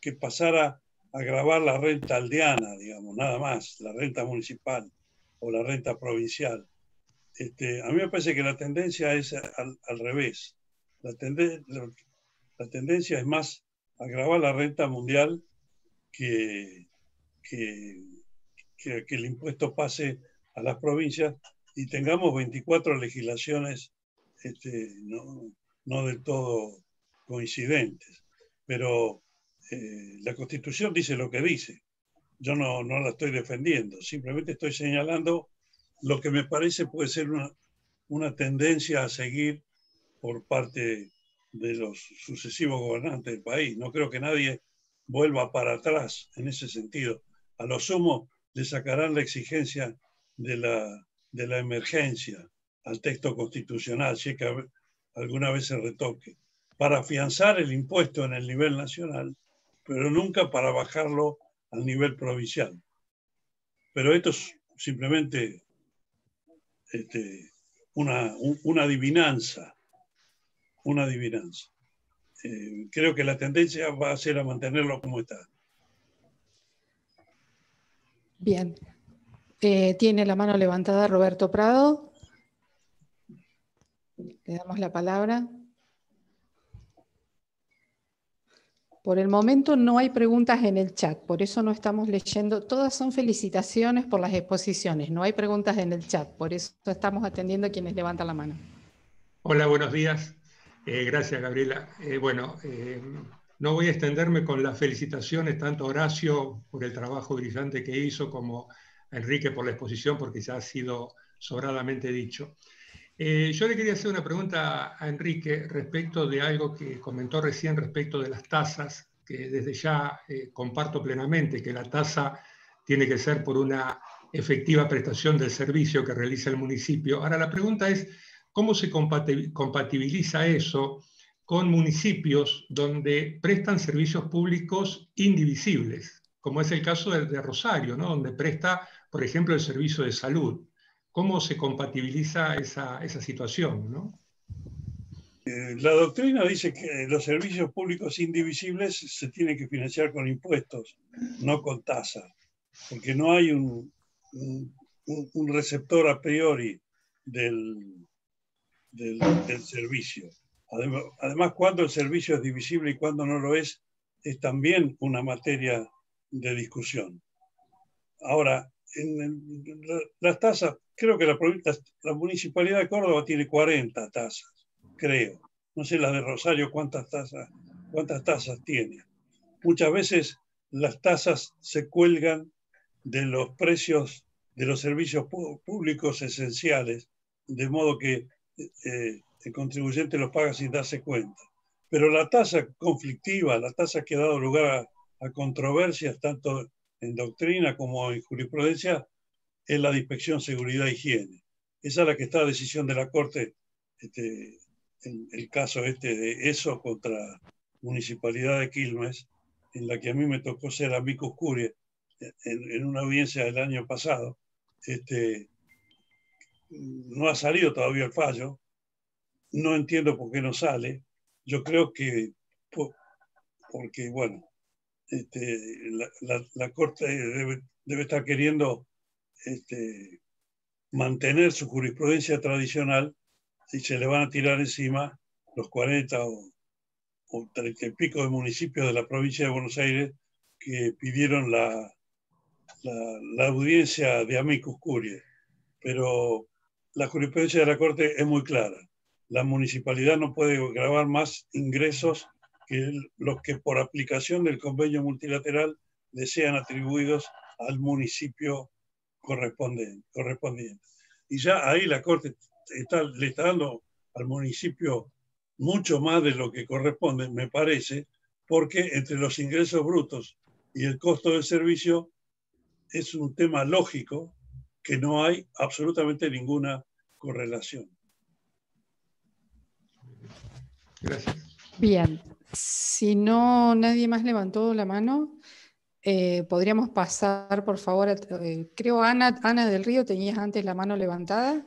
que pasara a gravar la renta aldeana, digamos, nada más, la renta municipal o la renta provincial. A mí me parece que la tendencia es al revés. La tendencia es más a gravar la renta mundial que el impuesto pase a las provincias y tengamos 24 legislaciones no del todo coincidentes. Pero la Constitución dice lo que dice. Yo no la estoy defendiendo, simplemente estoy señalando lo que me parece puede ser una tendencia a seguir por parte de los sucesivos gobernantes del país. No creo que nadie vuelva para atrás en ese sentido. A lo sumo le sacarán la exigencia de la emergencia al texto constitucional, si es que alguna vez se retoque, para afianzar el impuesto en el nivel nacional, pero nunca para bajarlo al nivel provincial. Pero esto es simplemente una adivinanza. Una adivinanza. Creo que la tendencia va a ser a mantenerlo como está. Bien. Tiene la mano levantada Roberto Prado. Le damos la palabra. Por el momento no hay preguntas en el chat, por eso no estamos leyendo. Todas son felicitaciones por las exposiciones, no hay preguntas en el chat, por eso estamos atendiendo a quienes levantan la mano. Hola, buenos días. Gracias, Gabriela. No voy a extenderme con las felicitaciones tanto a Horacio por el trabajo brillante que hizo como a Enrique por la exposición, porque ya ha sido sobradamente dicho. Yo le quería hacer una pregunta a Enrique respecto de algo que comentó recién respecto de las tasas, que desde ya comparto plenamente, que la tasa tiene que ser por una efectiva prestación del servicio que realiza el municipio. Ahora, la pregunta es, ¿cómo se compatibiliza eso con municipios donde prestan servicios públicos indivisibles, como es el caso de Rosario, ¿no? Donde presta, por ejemplo, el servicio de salud? ¿Cómo se compatibiliza esa situación, ¿no? La doctrina dice que los servicios públicos indivisibles se tienen que financiar con impuestos, no con tasas, porque no hay un receptor a priori del servicio. Además, cuando el servicio es divisible y cuando no lo es también una materia de discusión. Ahora, las tasas, creo que la Municipalidad de Córdoba tiene 40 tasas, creo. No sé la de Rosario cuántas tasas tiene. Muchas veces las tasas se cuelgan de los precios de los servicios públicos esenciales, de modo que el contribuyente los paga sin darse cuenta. Pero la tasa conflictiva, la tasa que ha dado lugar a controversias, tanto en doctrina como en jurisprudencia, es la de inspección, seguridad e higiene. Esa es la que está a decisión de la Corte, en el caso de ESO contra Municipalidad de Quilmes, en la que a mí me tocó ser amicus curiae en una audiencia del año pasado. No ha salido todavía el fallo, no entiendo por qué no sale. Yo creo que porque, bueno, la Corte debe estar queriendo mantener su jurisprudencia tradicional y se le van a tirar encima los 40 o 30 y pico de municipios de la provincia de Buenos Aires que pidieron la audiencia de amicus curiae. Pero la jurisprudencia de la Corte es muy clara. La municipalidad no puede gravar más ingresos que los que por aplicación del convenio multilateral le sean atribuidos al municipio correspondiente. Y ya ahí la Corte le está dando al municipio mucho más de lo que corresponde, me parece, porque entre los ingresos brutos y el costo del servicio es un tema lógico que no hay absolutamente ninguna correlación. Gracias. Bien, si no nadie más levantó la mano, podríamos pasar, por favor, creo Ana del Río, tenías antes la mano levantada.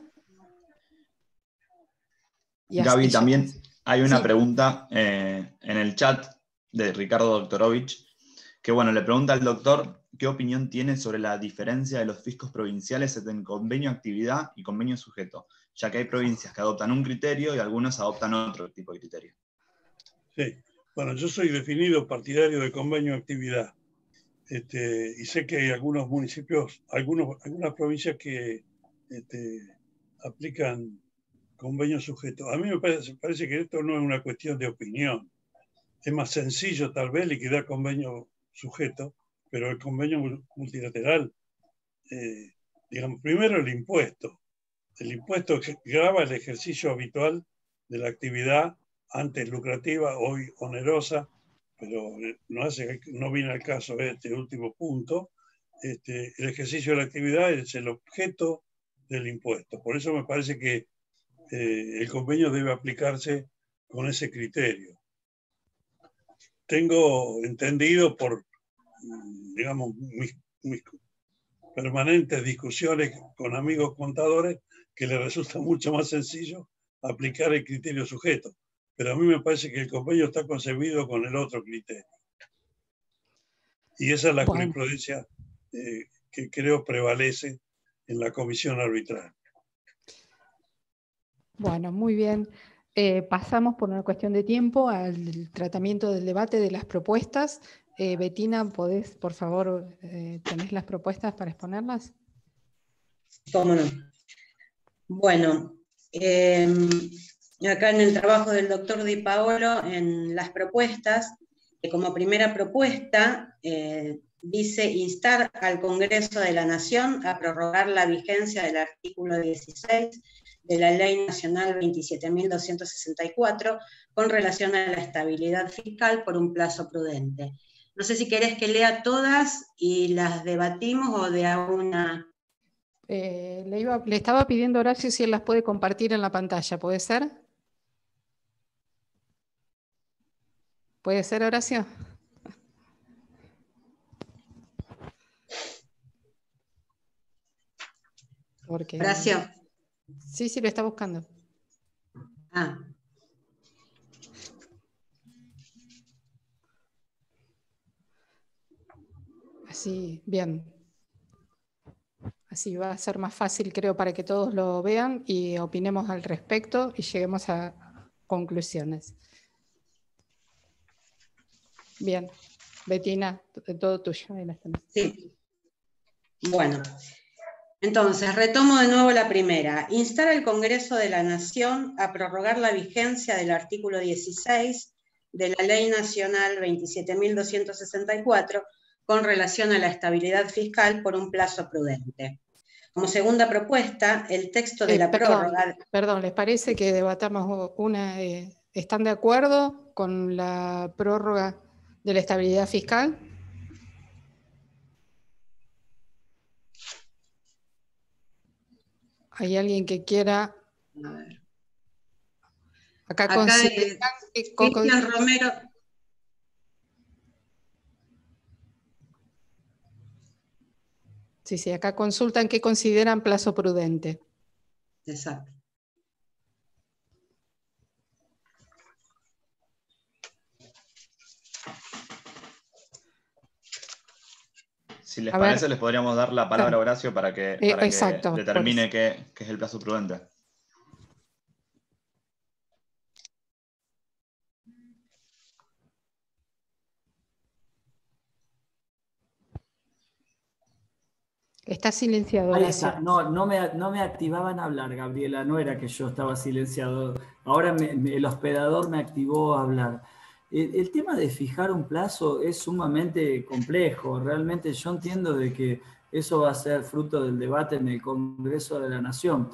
Gaby, también hay una sí. pregunta en el chat de Ricardo Doktorovich, que bueno, le pregunta al doctor qué opinión tiene sobre la diferencia de los fiscos provinciales entre convenio actividad y convenio sujeto, ya que hay provincias que adoptan un criterio y algunas adoptan otro tipo de criterio. Sí, bueno, yo soy definido partidario de convenio actividad. Y sé que hay algunos municipios, algunas provincias que aplican convenio sujeto. A mí me parece que esto no es una cuestión de opinión. Es más sencillo tal vez liquidar convenio sujeto, pero el convenio multilateral, digamos, primero el impuesto. El impuesto grava el ejercicio habitual de la actividad antes lucrativa, hoy onerosa, pero no viene al caso este último punto. El ejercicio de la actividad es el objeto del impuesto. Por eso me parece que el convenio debe aplicarse con ese criterio. Tengo entendido por, digamos, mis permanentes discusiones con amigos contadores que les resulta mucho más sencillo aplicar el criterio sujeto. Pero a mí me parece que el convenio está concebido con el otro criterio. Y esa es la jurisprudencia que creo prevalece en la comisión arbitral. Bueno, muy bien. Pasamos por una cuestión de tiempo al tratamiento del debate de las propuestas. Bettina, ¿podés, por favor, tenés las propuestas para exponerlas? Cómo no. Bueno, acá en el trabajo del doctor Di Paolo, en las propuestas, como primera propuesta, dice instar al Congreso de la Nación a prorrogar la vigencia del artículo 16 de la Ley Nacional 27.264 con relación a la estabilidad fiscal por un plazo prudente. No sé si querés que lea todas y las debatimos o de a una. Le estaba pidiendo a Horacio si él las puede compartir en la pantalla, ¿puede ser? ¿Puede ser, Horacio? Porque... Horacio. Sí, lo está buscando. Ah. Así, bien. Así va a ser más fácil, creo, para que todos lo vean y opinemos al respecto y lleguemos a conclusiones. Bien. Bettina, todo tuyo. Sí. Bueno. Entonces, retomo de nuevo la primera. Instar al Congreso de la Nación a prorrogar la vigencia del artículo 16 de la Ley Nacional 27.264 con relación a la estabilidad fiscal por un plazo prudente. Como segunda propuesta, el texto de la prórroga... Perdón, ¿les parece que debatamos una... ¿Están de acuerdo con la prórroga de la estabilidad fiscal? ¿Hay alguien que quiera? A ver. Acá consideran que... Cristian Romero... Sí, acá consultan qué consideran plazo prudente. Exacto. Si les parece, les podríamos dar la palabra a Horacio para que determine qué es el plazo prudente. Está silenciado. Ahí está. No me activaban a hablar, Gabriela. No era que yo estaba silenciado. Ahora el hospedador me activó a hablar. El tema de fijar un plazo es sumamente complejo. Realmente yo entiendo de que eso va a ser fruto del debate en el Congreso de la Nación.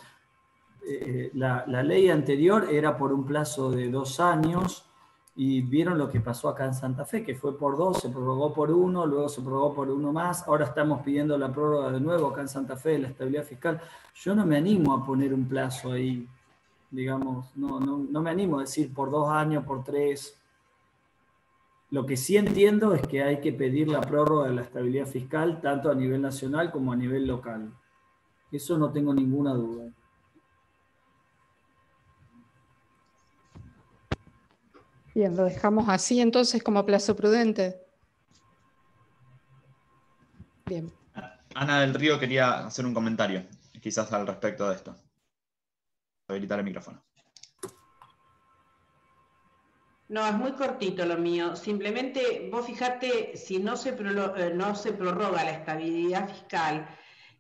La ley anterior era por un plazo de 2 años y vieron lo que pasó acá en Santa Fe, que fue por 2, se prorrogó por 1, luego se prorrogó por 1 más, ahora estamos pidiendo la prórroga de nuevo acá en Santa Fe de la estabilidad fiscal. Yo no me animo a poner un plazo ahí, digamos, no me animo a decir por 2 años, por 3. Lo que sí entiendo es que hay que pedir la prórroga de la estabilidad fiscal tanto a nivel nacional como a nivel local. Eso no tengo ninguna duda. Bien, lo dejamos así entonces como plazo prudente. Bien. Ana del Río quería hacer un comentario, quizás al respecto de esto. Habilitar el micrófono. No, es muy cortito lo mío. Simplemente, vos fijate, si no se prorroga la estabilidad fiscal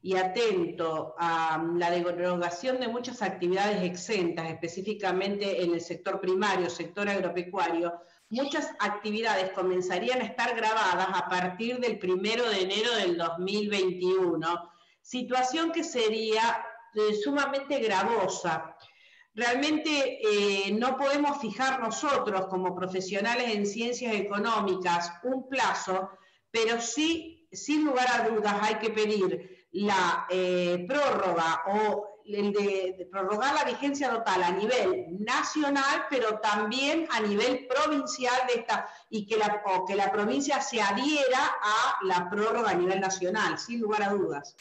y atento a la derogación de muchas actividades exentas, específicamente en el sector primario, sector agropecuario, muchas actividades comenzarían a estar grabadas a partir del 1 de enero del 2021, situación que sería sumamente gravosa. Realmente no podemos fijar nosotros como profesionales en ciencias económicas un plazo, pero sí, sin lugar a dudas, hay que pedir la prórroga o el de prorrogar la vigencia total a nivel nacional, pero también a nivel provincial de esta, y que la provincia se adhiera a la prórroga a nivel nacional, sin lugar a dudas.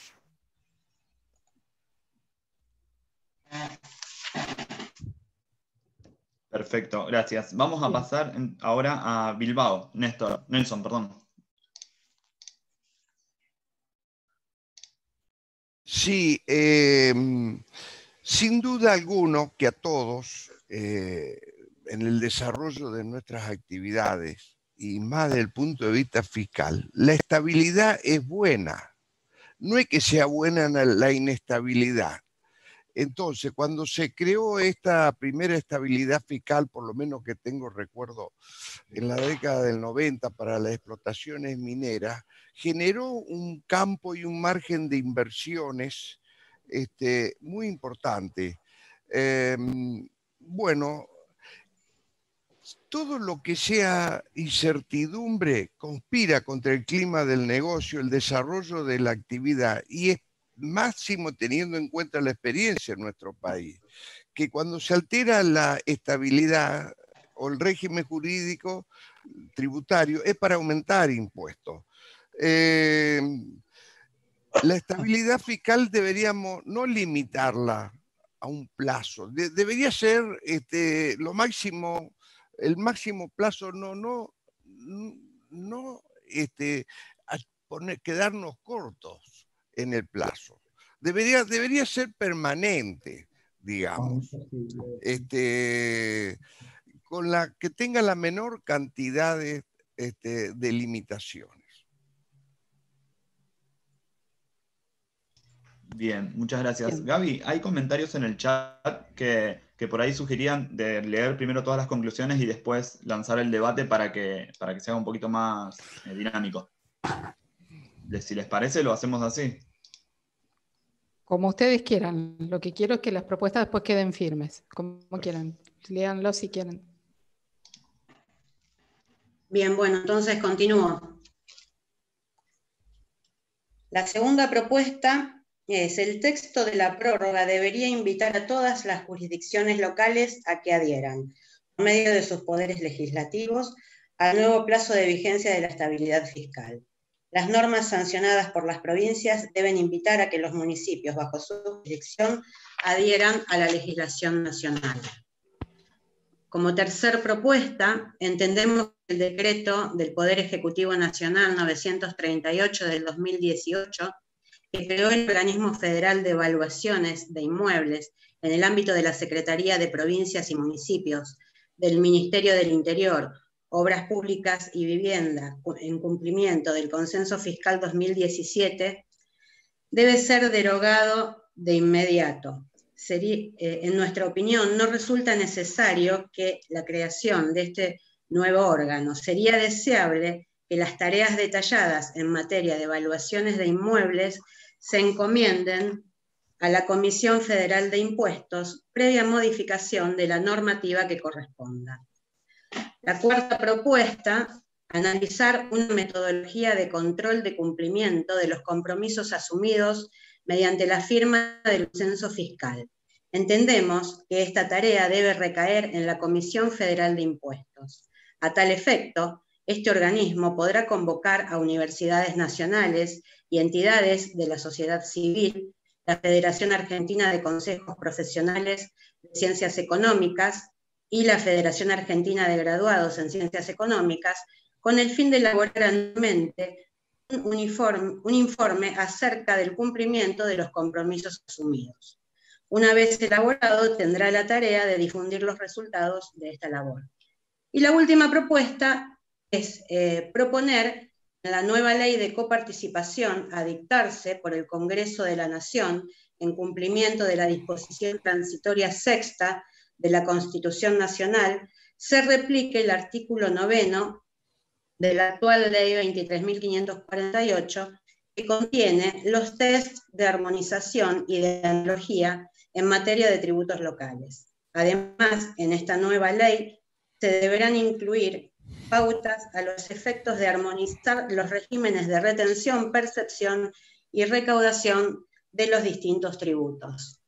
Perfecto, gracias. Vamos a pasar ahora a Bilbao. Nelson, perdón. Sí, Sin duda alguna que a todos, en el desarrollo de nuestras actividades, y más desde el punto de vista fiscal, la estabilidad es buena. No es que sea buena la inestabilidad. Entonces, cuando se creó esta primera estabilidad fiscal, por lo menos que tengo recuerdo, en la década del 90 para las explotaciones mineras, generó un campo y un margen de inversiones muy importante. Bueno, todo lo que sea incertidumbre conspira contra el clima del negocio, el desarrollo de la actividad, y es máximo teniendo en cuenta la experiencia en nuestro país, que cuando se altera la estabilidad o el régimen jurídico tributario es para aumentar impuestos. La estabilidad fiscal deberíamos no limitarla a un plazo, debería ser lo máximo, el máximo plazo, no quedarnos cortos en el plazo. Debería ser permanente, digamos, con la que tenga la menor cantidad de limitaciones. Bien, muchas gracias. Bien. Gaby, hay comentarios en el chat que por ahí sugerían de leer primero todas las conclusiones y después lanzar el debate para que se haga un poquito más dinámico. Si les parece, lo hacemos así. Como ustedes quieran. Lo que quiero es que las propuestas después queden firmes. Como quieran. Léanlo si quieren. Bien, bueno, entonces continúo. La segunda propuesta es: el texto de la prórroga debería invitar a todas las jurisdicciones locales a que adhieran, por medio de sus poderes legislativos, al nuevo plazo de vigencia de la estabilidad fiscal. Las normas sancionadas por las provincias deben invitar a que los municipios bajo su jurisdicción adhieran a la legislación nacional. Como tercer propuesta, entendemos que el decreto del Poder Ejecutivo Nacional 938 del 2018, que creó el Organismo Federal de Evaluaciones de Inmuebles en el ámbito de la Secretaría de Provincias y Municipios, del Ministerio del Interior, Obras Públicas y Vivienda, en cumplimiento del Consenso Fiscal 2017, debe ser derogado de inmediato. En nuestra opinión, no resulta necesario que la creación de este nuevo órgano. Sería deseable que las tareas detalladas en materia de evaluaciones de inmuebles se encomienden a la Comisión Federal de Impuestos, previa modificación de la normativa que corresponda. La cuarta propuesta: analizar una metodología de control de cumplimiento de los compromisos asumidos mediante la firma del censo fiscal. Entendemos que esta tarea debe recaer en la Comisión Federal de Impuestos. A tal efecto, este organismo podrá convocar a universidades nacionales y entidades de la sociedad civil, la Federación Argentina de Consejos Profesionales de Ciencias Económicas y la Federación Argentina de Graduados en Ciencias Económicas, con el fin de elaborar anualmente un informe acerca del cumplimiento de los compromisos asumidos. Una vez elaborado, tendrá la tarea de difundir los resultados de esta labor. Y la última propuesta es proponer la nueva ley de coparticipación a dictarse por el Congreso de la Nación, en cumplimiento de la disposición transitoria sexta de la Constitución Nacional, se replique el artículo 9 de la actual ley 23.548, que contiene los test de armonización y de analogía en materia de tributos locales. Además, en esta nueva ley se deberán incluir pautas a los efectos de armonizar los regímenes de retención, percepción y recaudación de los distintos tributos.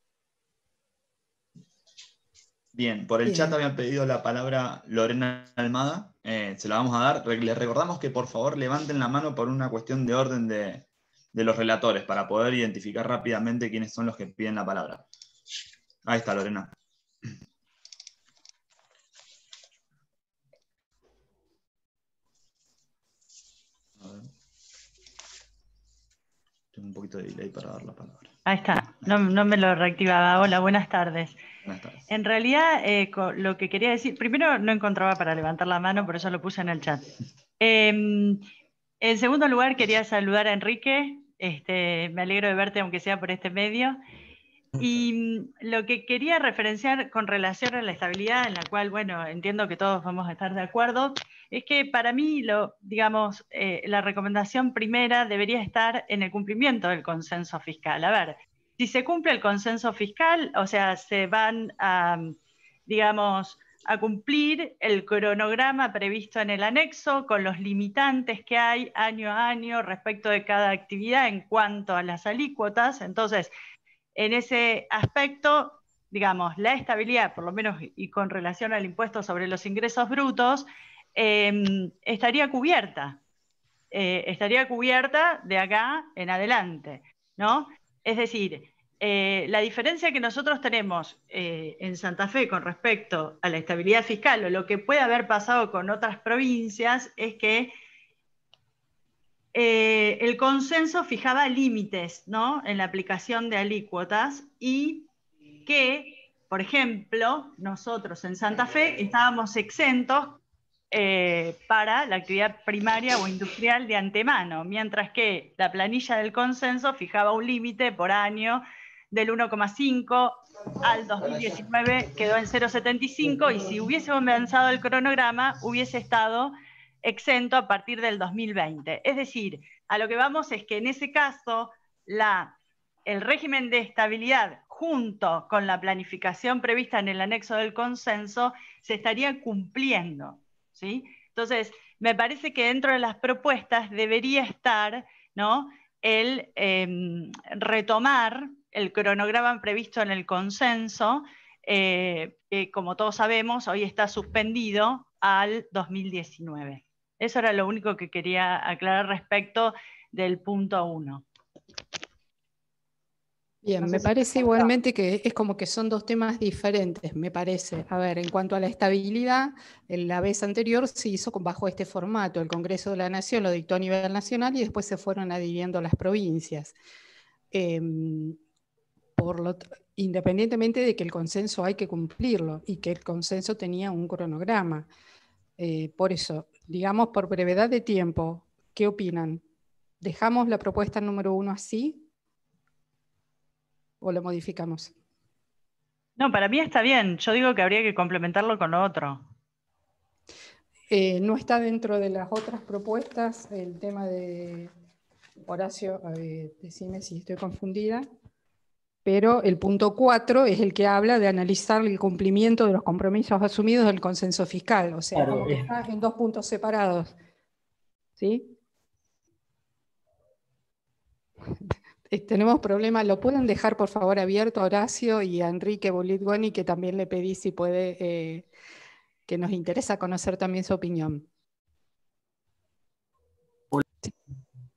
Bien, por el chat habían pedido la palabra Lorena Almada, se la vamos a dar. Les recordamos que por favor levanten la mano por una cuestión de orden de los relatores, para poder identificar rápidamente quiénes son los que piden la palabra. Ahí está, Lorena. A ver. Tengo un poquito de delay para dar la palabra. Ahí está, no me lo reactivaba. Hola, buenas tardes. Buenas tardes. En realidad, lo que quería decir, primero no encontraba para levantar la mano, por eso lo puse en el chat. En segundo lugar, quería saludar a Enrique. Me alegro de verte, aunque sea por este medio. Y lo que quería referenciar con relación a la estabilidad, en la cual, bueno, entiendo que todos vamos a estar de acuerdo, es que para mí, la recomendación primera debería estar en el cumplimiento del consenso fiscal. A ver, si se cumple el consenso fiscal, o sea, se van a, digamos, a cumplir el cronograma previsto en el anexo con los limitantes que hay año a año respecto de cada actividad en cuanto a las alícuotas. Entonces, en ese aspecto, digamos, la estabilidad, por lo menos y con relación al impuesto sobre los ingresos brutos, estaría cubierta. Estaría cubierta de acá en adelante, ¿no? Es decir, la diferencia que nosotros tenemos en Santa Fe con respecto a la estabilidad fiscal o lo que puede haber pasado con otras provincias es que el consenso fijaba límites, ¿no?, en la aplicación de alícuotas y que, por ejemplo, nosotros en Santa Fe estábamos exentos para la actividad primaria o industrial de antemano, mientras que la planilla del consenso fijaba un límite por año del 1,5, al 2019 quedó en 0,75 y si hubiese avanzado el cronograma hubiese estado exento a partir del 2020. Es decir, a lo que vamos es que en ese caso el régimen de estabilidad junto con la planificación prevista en el anexo del consenso se estaría cumpliendo, ¿sí? Entonces, me parece que dentro de las propuestas debería estar, ¿no?, el retomar el cronograma previsto en el consenso, que como todos sabemos, hoy está suspendido al 2019. Eso era lo único que quería aclarar respecto del punto 1. Bien, me parece igualmente que es como que son dos temas diferentes, me parece. A ver, en cuanto a la estabilidad, en la vez anterior se hizo bajo este formato. El Congreso de la Nación lo dictó a nivel nacional y después se fueron adhiriendo las provincias. Independientemente de que el consenso hay que cumplirlo y que el consenso tenía un cronograma. Por eso, digamos, por brevedad de tiempo, ¿qué opinan? ¿Dejamos la propuesta número 1 así o lo modificamos? No, para mí está bien. Yo digo que habría que complementarlo con lo otro. No está dentro de las otras propuestas el tema de Horacio, decime si estoy confundida, pero el punto 4 es el que habla de analizar el cumplimiento de los compromisos asumidos del consenso fiscal, o sea, claro, como que está en dos puntos separados. ¿Sí? Tenemos problemas, lo pueden dejar por favor abierto a Horacio y a Enrique Bolitgoni, que también le pedí si puede, que nos interesa conocer también su opinión.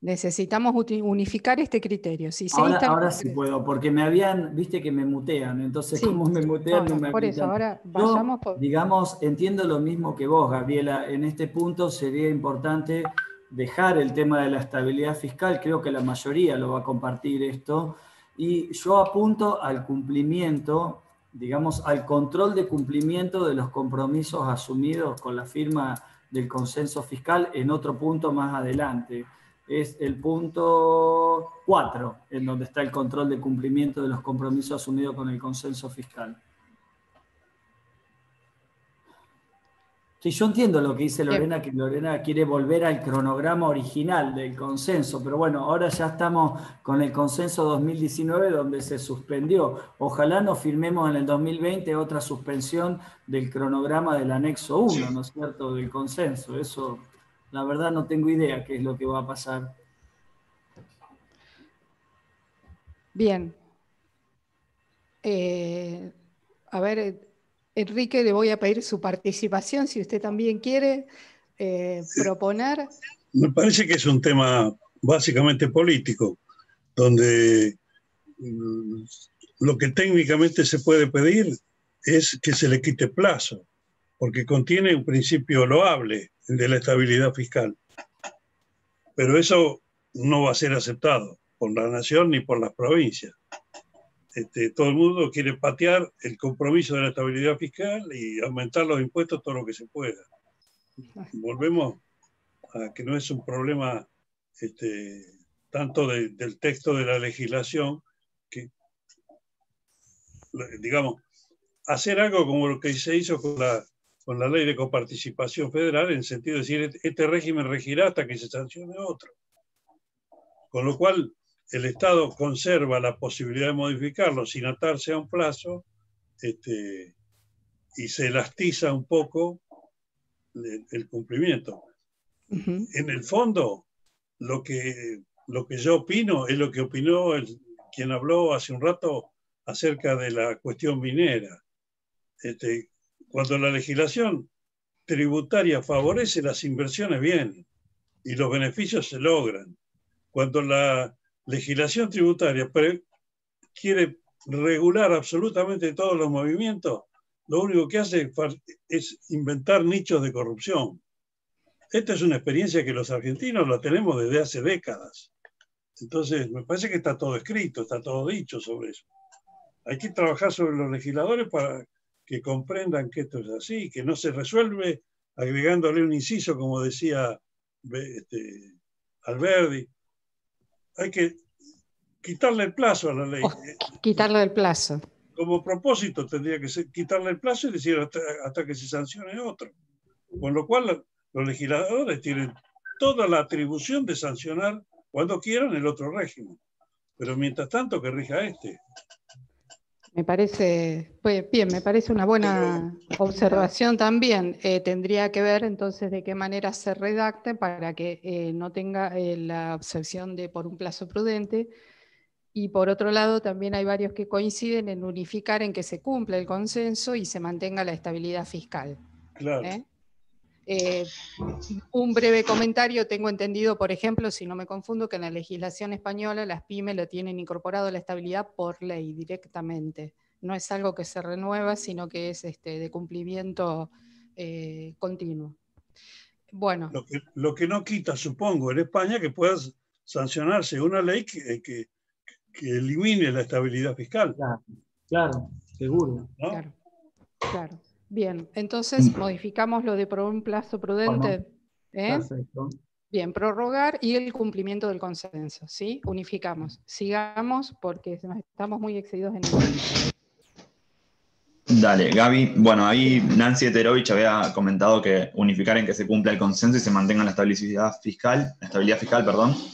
Necesitamos unificar este criterio. Si ahora sí puedo, porque me habían, viste que me mutean, entonces sí, como me mutean no me por aplican. Eso, ahora vayamos por... Digamos, entiendo lo mismo que vos, Gabriela. En este punto sería importante dejar el tema de la estabilidad fiscal, creo que la mayoría lo va a compartir esto, y yo apunto al cumplimiento, digamos, al control de cumplimiento de los compromisos asumidos con la firma del consenso fiscal en otro punto más adelante. Es el punto 4, en donde está el control de cumplimiento de los compromisos asumidos con el consenso fiscal. Sí, yo entiendo lo que dice Lorena, que Lorena quiere volver al cronograma original del consenso, pero bueno, ahora ya estamos con el consenso 2019 donde se suspendió. Ojalá no firmemos en el 2020 otra suspensión del cronograma del anexo 1, ¿no es cierto?, del consenso. Eso, la verdad, no tengo idea qué es lo que va a pasar. Bien. A ver... Enrique, le voy a pedir su participación, si usted también quiere proponer. Me parece que es un tema básicamente político, donde lo que técnicamente se puede pedir es que se le quite plazo, porque contiene un principio loable de la estabilidad fiscal. Pero eso no va a ser aceptado. por la nación ni por las provincias. Todo el mundo quiere patear el compromiso de la estabilidad fiscal y aumentar los impuestos todo lo que se pueda. Volvemos a que no es un problema tanto del texto de la legislación, que, digamos, hacer algo como lo que se hizo con la ley de coparticipación federal, en el sentido de decir, este régimen regirá hasta que se sancione otro. Con lo cual, el Estado conserva la posibilidad de modificarlo sin atarse a un plazo, y se elastiza un poco el cumplimiento. En el fondo, lo que yo opino es lo que opinó quien habló hace un rato acerca de la cuestión minera. Cuando la legislación tributaria favorece, las inversiones vienen y los beneficios se logran. Cuando la legislación tributaria quiere regular absolutamente todos los movimientos, lo único que hace es inventar nichos de corrupción. Esta es una experiencia que los argentinos la tenemos desde hace décadas. Entonces, me parece que está todo escrito, está todo dicho sobre eso. Hay que trabajar sobre los legisladores para que comprendan que esto es así, que no se resuelve agregándole un inciso, como decía Alberdi. Hay que quitarle el plazo a la ley. Quitarle el plazo. Como propósito tendría que ser quitarle el plazo y decir hasta que se sancione otro. Con lo cual los legisladores tienen toda la atribución de sancionar cuando quieran el otro régimen. Pero mientras tanto que rija este. Me parece, bien, me parece una buena observación también. Tendría que ver entonces de qué manera se redacte para que no tenga la obsesión de por un plazo prudente. Y por otro lado, también hay varios que coinciden en unificar en que se cumpla el consenso y se mantenga la estabilidad fiscal. Claro. Un breve comentario, tengo entendido, por ejemplo, si no me confundo, que en la legislación española las pymes lo tienen incorporado la estabilidad por ley directamente. No es algo que se renueva, sino que es de cumplimiento continuo. Bueno. Lo que no quita, supongo, en España que pueda sancionarse una ley que elimine la estabilidad fiscal. Claro, seguro. ¿No? Claro. Bien, entonces modificamos lo de por un plazo prudente. Bueno, perfecto. Bien, prorrogar y el cumplimiento del consenso, ¿sí? Unificamos. Sigamos porque nos estamos muy excedidos en el tiempo. Dale, Gaby. Bueno, ahí Nancy Eterovich había comentado que unificar en que se cumpla el consenso y se mantenga la estabilidad fiscal,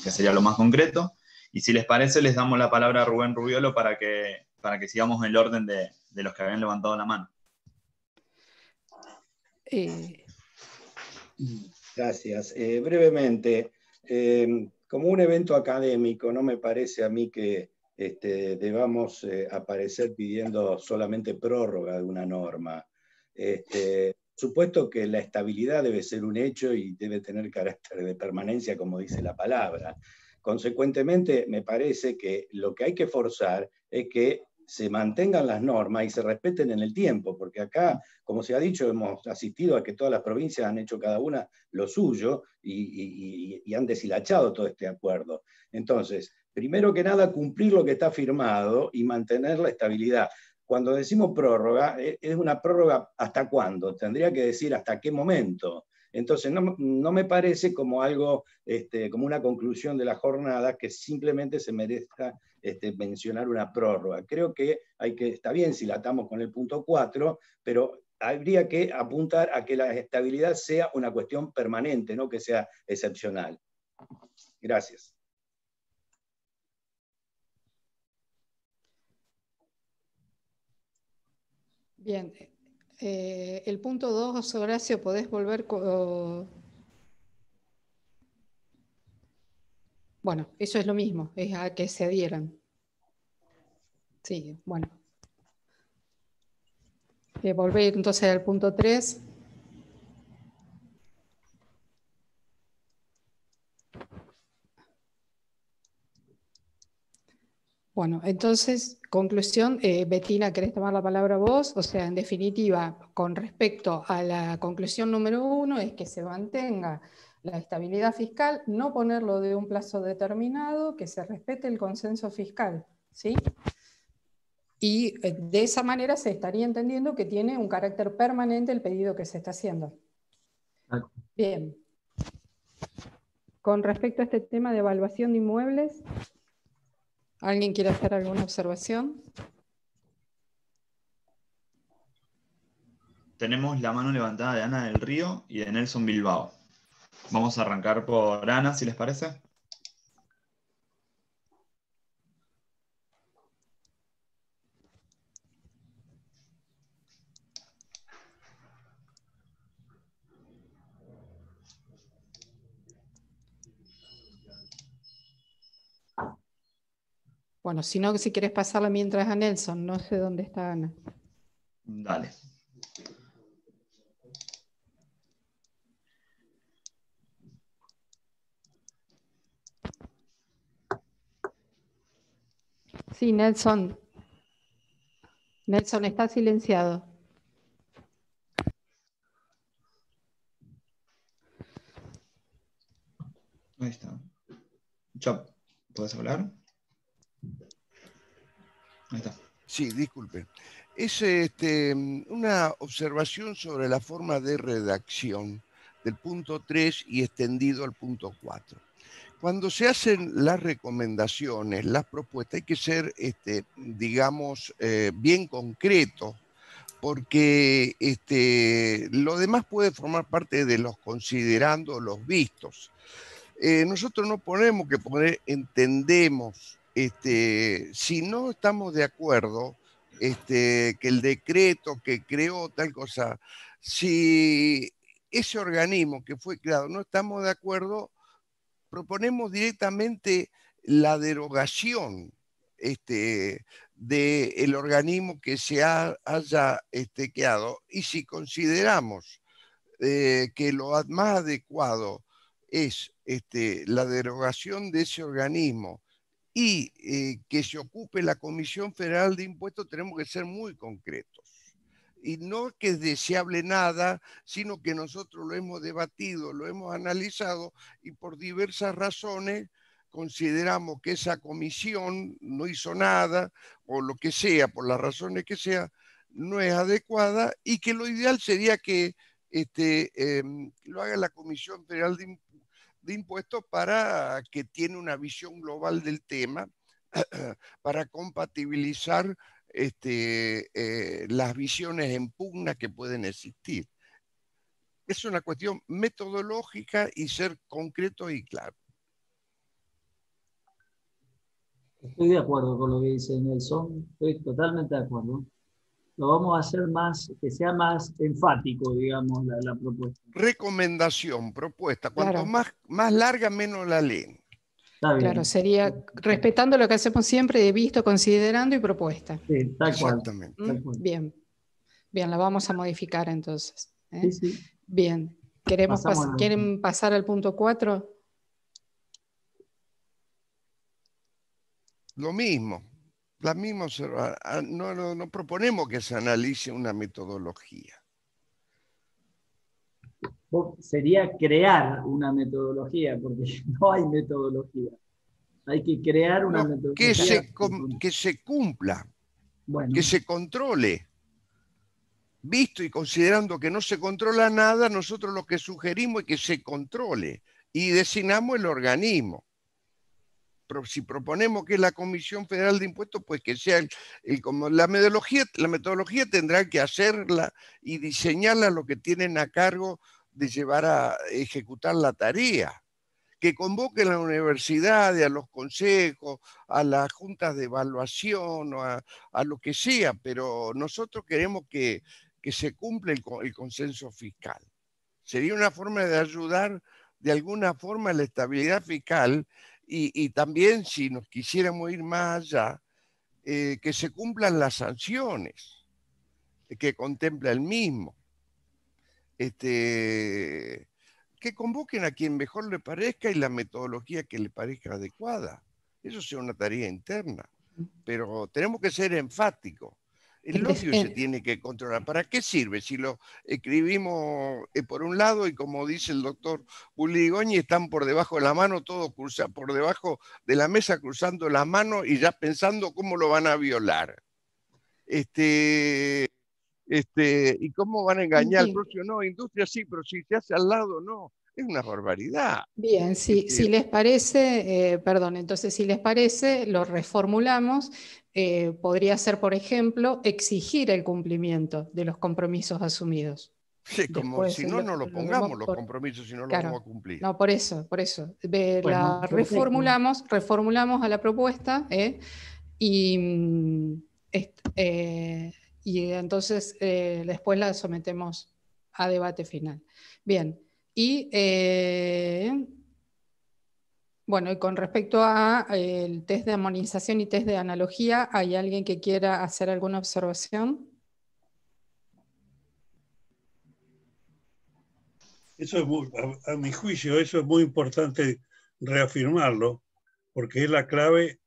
que sería lo más concreto. Y si les parece, les damos la palabra a Rubén Rubiolo para que sigamos el orden de los que habían levantado la mano. Gracias. Brevemente, como un evento académico, no me parece a mí que debamos aparecer pidiendo solamente prórroga de una norma. Supuesto que la estabilidad debe ser un hecho y debe tener carácter de permanencia, como dice la palabra. Consecuentemente, me parece que lo que hay que forzar es que se mantengan las normas y se respeten en el tiempo, porque acá, como se ha dicho, hemos asistido a que todas las provincias han hecho cada una lo suyo y han deshilachado todo este acuerdo. Entonces, primero que nada, cumplir lo que está firmado y mantener la estabilidad. Cuando decimos prórroga, es una prórroga ¿hasta cuándo? Tendría que decir hasta qué momento. Entonces, no me parece como algo, como una conclusión de la jornada que simplemente se merezca mencionar una prórroga. Creo que está bien si la atamos con el punto 4, pero habría que apuntar a que la estabilidad sea una cuestión permanente, no que sea excepcional. Gracias. Bien. El punto 2, Horacio, ¿podés volver? Bueno, eso es lo mismo, es a que se adhieran. Sí, bueno. Volver entonces al punto 3. Bueno, entonces, conclusión, Bettina, ¿querés tomar la palabra vos? O sea, en definitiva, con respecto a la conclusión número 1, es que se mantenga la estabilidad fiscal, no ponerlo de un plazo determinado, que se respete el consenso fiscal, ¿sí? Y de esa manera se estaría entendiendo que tiene un carácter permanente el pedido que se está haciendo. Bien. Con respecto a este tema de evaluación de inmuebles, ¿alguien quiere hacer alguna observación? Tenemos la mano levantada de Ana del Río y de Nelson Bilbao. Vamos a arrancar por Ana, si les parece. Bueno, si no, si quieres pasarla mientras a Nelson, no sé dónde está Ana. Dale. Sí, Nelson. Nelson está silenciado. Ahí está. Chop, ¿puedes hablar? Ahí está. Sí, disculpen. Es una observación sobre la forma de redacción del punto 3 y extendido al punto 4. Cuando se hacen las recomendaciones, las propuestas, hay que ser, digamos, bien concreto, porque lo demás puede formar parte de los considerando, los vistos. Nosotros no ponemos que poner entendemos, si no estamos de acuerdo, que el decreto que creó tal cosa, si ese organismo que fue creado no estamos de acuerdo, proponemos directamente la derogación del organismo que se haya creado. Y si consideramos que lo más adecuado es la derogación de ese organismo y que se ocupe la Comisión Federal de Impuestos, tenemos que ser muy concretos. Y no que deseable nada, sino que nosotros lo hemos debatido, lo hemos analizado y por diversas razones consideramos que esa comisión no hizo nada o lo que sea, por las razones que sea, no es adecuada y que lo ideal sería que lo haga la Comisión Federal de Impuestos para que tiene una visión global del tema, para compatibilizar las visiones en pugna que pueden existir. Es una cuestión metodológica y ser concreto y claro. Estoy de acuerdo con lo que dice Nelson, estoy totalmente de acuerdo. Lo vamos a hacer más, que sea más enfático, digamos, la propuesta. Recomendación, propuesta. Cuanto Claro. más larga, menos la leen. Está bien. Claro, sería respetando lo que hacemos siempre de visto, considerando y propuesta. Sí, tal cual. Exactamente. Tal cual. Bien. Bien, la vamos a modificar entonces. Sí, sí. Bien. ¿Quieren pasar al punto 4? Lo mismo. La misma no proponemos que se analice una metodología. Sería crear una metodología, porque no hay metodología. Hay que crear una metodología. Que se cumpla, bueno, que se controle. Visto y considerando que no se controla nada, nosotros lo que sugerimos es que se controle y designamos el organismo. Pero si proponemos que es la Comisión Federal de Impuestos, pues que sea como la metodología tendrá que hacerla y diseñarla lo que tienen a cargo de llevar a ejecutar la tarea. Que convoquen a la universidad, a los consejos, a las juntas de evaluación, o a lo que sea, pero nosotros queremos que se cumpla el consenso fiscal. Sería una forma de ayudar de alguna forma a la estabilidad fiscal y también, si nos quisiéramos ir más allá, que se cumplan las sanciones que contempla el mismo. Que convoquen a quien mejor le parezca y la metodología que le parezca adecuada. Eso sea una tarea interna. Pero tenemos que ser enfáticos. El odio se tiene que controlar. ¿Para qué sirve? Si lo escribimos por un lado y como dice el doctor Buligoñi, están por debajo de la mano, todos por debajo de la mesa cruzando la mano y ya pensando cómo lo van a violar. ¿Y cómo van a engañar al próximo? No, industria sí, pero si se hace al lado, no. Es una barbaridad. Bien, si les parece, perdón, entonces si les parece, lo reformulamos. Podría ser, por ejemplo, exigir el cumplimiento de los compromisos asumidos. Sí, como Después, si no lo pongamos los compromisos, si no claro, lo vamos a cumplir. No, por eso. Bueno, la reformulamos a la propuesta y entonces después la sometemos a debate final. Bien, y bueno, y con respecto a el test de armonización y test de analogía, ¿hay alguien que quiera hacer alguna observación? Eso es a mi juicio, eso es muy importante reafirmarlo, porque es la clave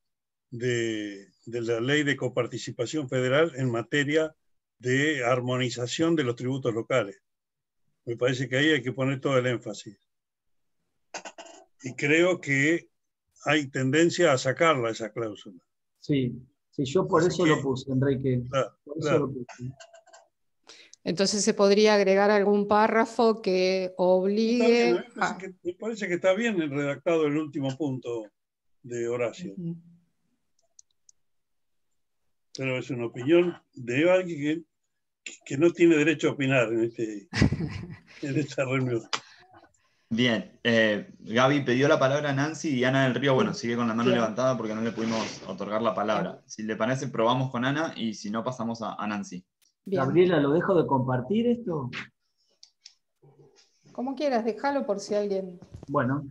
de la ley de coparticipación federal en materia de armonización de los tributos locales. Me parece que ahí hay que poner todo el énfasis. Y creo que hay tendencia a sacarla esa cláusula. Sí, yo por eso lo puse, Enrique. Claro. Lo puse. Entonces se podría agregar algún párrafo que obligue... Me parece que está bien redactado el último punto de Horacio. Pero es una opinión de alguien que no tiene derecho a opinar en esta reunión. Bien, Gaby pidió la palabra a Nancy y Ana del Río, bueno, sigue con la mano levantada porque no le pudimos otorgar la palabra. Si le parece, probamos con Ana y si no, pasamos a Nancy. Bien. Gabriela, ¿lo dejo de compartir esto? Como quieras, déjalo por si alguien... Bueno.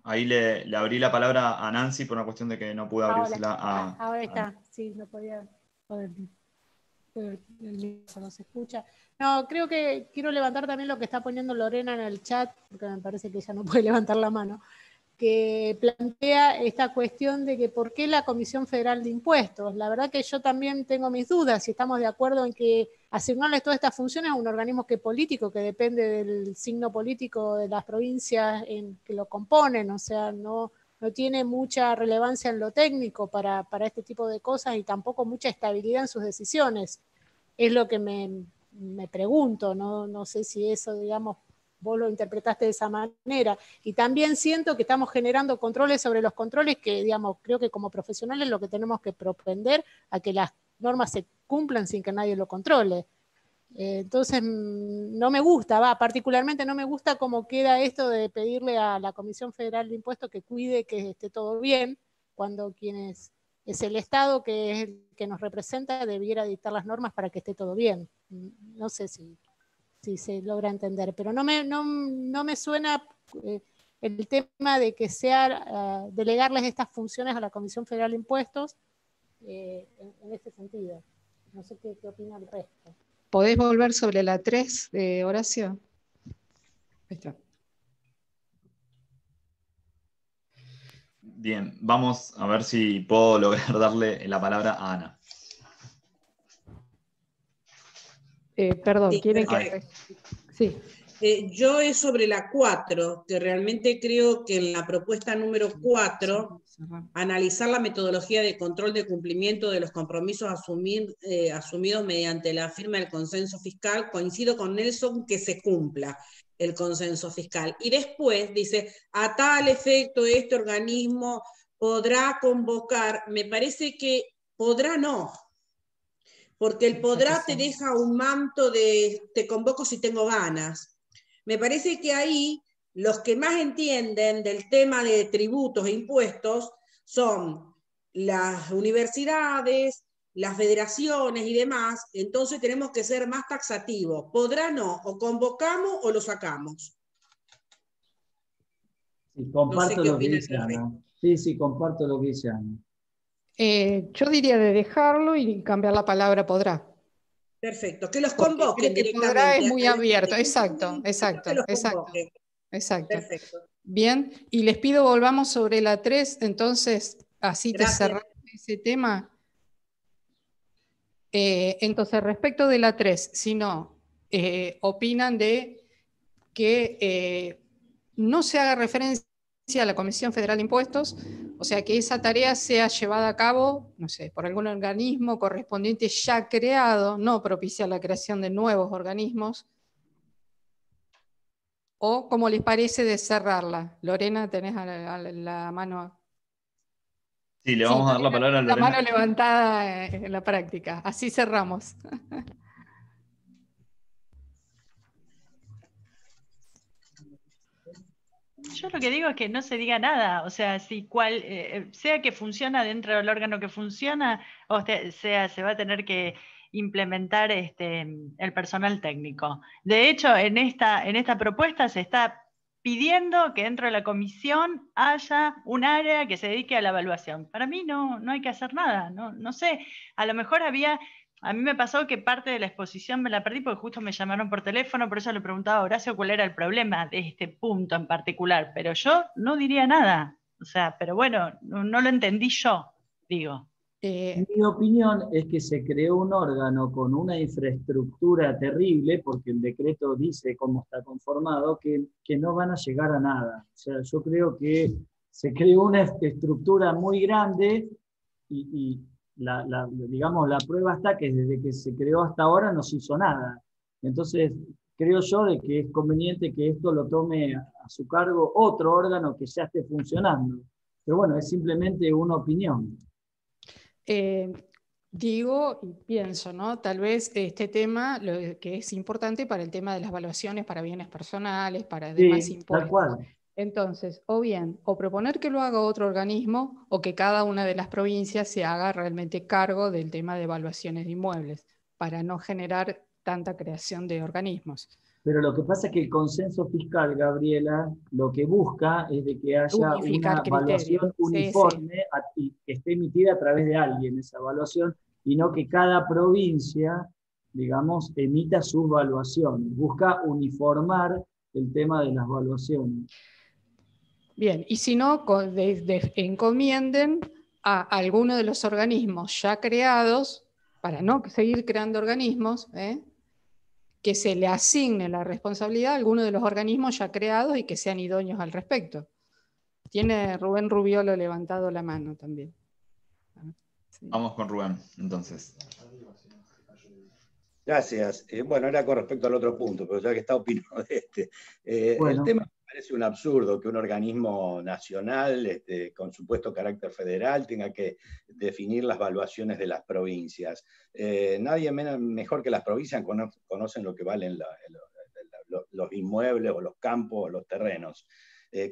Ahí le abrí la palabra a Nancy por una cuestión de que no pude abrírsela a... Ahora está, sí, no podía... El micrófono se escucha. No, creo que quiero levantar también lo que está poniendo Lorena en el chat, porque me parece que ella no puede levantar la mano, que plantea esta cuestión de que por qué la Comisión Federal de Impuestos. La verdad que yo también tengo mis dudas si estamos de acuerdo en que asignarles todas estas funciones a un organismo que político, que depende del signo político de las provincias en que lo componen, o sea, no tiene mucha relevancia en lo técnico para este tipo de cosas y tampoco mucha estabilidad en sus decisiones. Es lo que me pregunto, no sé si eso, digamos, vos lo interpretaste de esa manera. Y también siento que estamos generando controles sobre los controles que, digamos, creo que como profesionales lo que tenemos que propender a que las normas se cumplan sin que nadie lo controle. Entonces, no me gusta, particularmente no me gusta cómo queda esto de pedirle a la Comisión Federal de Impuestos que cuide que esté todo bien, cuando es el Estado que es el que nos representa debiera dictar las normas para que esté todo bien. No sé si se logra entender, pero no me suena el tema de que sea delegarles estas funciones a la Comisión Federal de Impuestos en este sentido. No sé qué opina el resto. ¿Podés volver sobre la 3, Horacio? Ahí está. Bien, vamos a ver si puedo lograr darle la palabra a Ana. Perdón, Sí, ¿quieren que...? Sí. Yo es sobre la 4, que realmente creo que en la propuesta número 4, analizar la metodología de control de cumplimiento de los compromisos asumidos mediante la firma del consenso fiscal, coincido con Nelson que se cumpla el consenso fiscal. Y después dice, a tal efecto este organismo podrá convocar, me parece que podrá no, porque el podrá te deja un manto de te convoco si tengo ganas. Me parece que ahí los que más entienden del tema de tributos e impuestos son las universidades, las federaciones y demás, entonces tenemos que ser más taxativos. Podrá no, o convocamos o lo sacamos. Sí, comparto lo que dice Ana. Sí, comparto lo que dice Ana. Yo diría de dejarlo y cambiar la palabra podrá. Perfecto, que los Porque convoquen creo que podrá directamente. es muy a la abierto, gente. exacto, exacto, Que los exacto, convoquen. exacto. Perfecto. Bien, y les pido volvamos sobre la 3, entonces así te Gracias. cerramos ese tema. Entonces, respecto de la 3, si no, opinan de que no se haga referencia a la Comisión Federal de Impuestos, o sea, que esa tarea sea llevada a cabo, no sé, por algún organismo correspondiente ya creado, no propicia la creación de nuevos organismos, o como les parece de cerrarla. Lorena, tenés la mano. Sí, le Sí, vamos a dar la palabra a la Lorena. mano levantada en la práctica. Así cerramos. Yo lo que digo es que no se diga nada, o sea, si sea que funciona dentro del órgano que funciona, o sea, se va a tener que implementar el personal técnico. De hecho, en esta propuesta se está pidiendo que dentro de la comisión haya un área que se dedique a la evaluación. Para mí no hay que hacer nada, no sé, a lo mejor a mí me pasó que parte de la exposición me la perdí porque justo me llamaron por teléfono, por eso le preguntaba a Horacio cuál era el problema de este punto en particular, pero yo no diría nada, o sea, pero bueno, no lo entendí yo, digo. Mi opinión es que se creó un órgano con una infraestructura terrible, porque el decreto dice cómo está conformado, que no van a llegar a nada. O sea, yo creo que se creó una estructura muy grande y digamos, la prueba está que desde que se creó hasta ahora no se hizo nada. Entonces, creo yo de que es conveniente que esto lo tome a su cargo otro órgano que ya esté funcionando. Pero bueno, es simplemente una opinión. Digo y pienso, ¿no? Tal vez este tema, lo que es importante para el tema de las evaluaciones para bienes personales, para demás Sí, impuestos. tal cual. Entonces, o bien, o proponer que lo haga otro organismo, o que cada una de las provincias se haga realmente cargo del tema de evaluaciones de inmuebles, para no generar tanta creación de organismos. Pero lo que pasa es que el consenso fiscal, Gabriela, lo que busca es de que haya Unificar una evaluación criterios. uniforme y que esté emitida a través de alguien esa evaluación, y no que cada provincia, digamos, emita su evaluación. Busca uniformar el tema de las evaluaciones. Bien, y si no, encomienden a alguno de los organismos ya creados, para no seguir creando organismos, que se le asigne la responsabilidad a alguno de los organismos ya creados y que sean idóneos al respecto. Tiene Rubén Rubiolo levantado la mano también. Sí. Vamos con Rubén, entonces. Gracias. Bueno, era con respecto al otro punto, pero ya que está opinando de este. Bueno. El tema me parece un absurdo que un organismo nacional, con supuesto carácter federal, tenga que definir las valuaciones de las provincias. Nadie mejor que las provincias conocen lo que valen los inmuebles o los campos o los terrenos.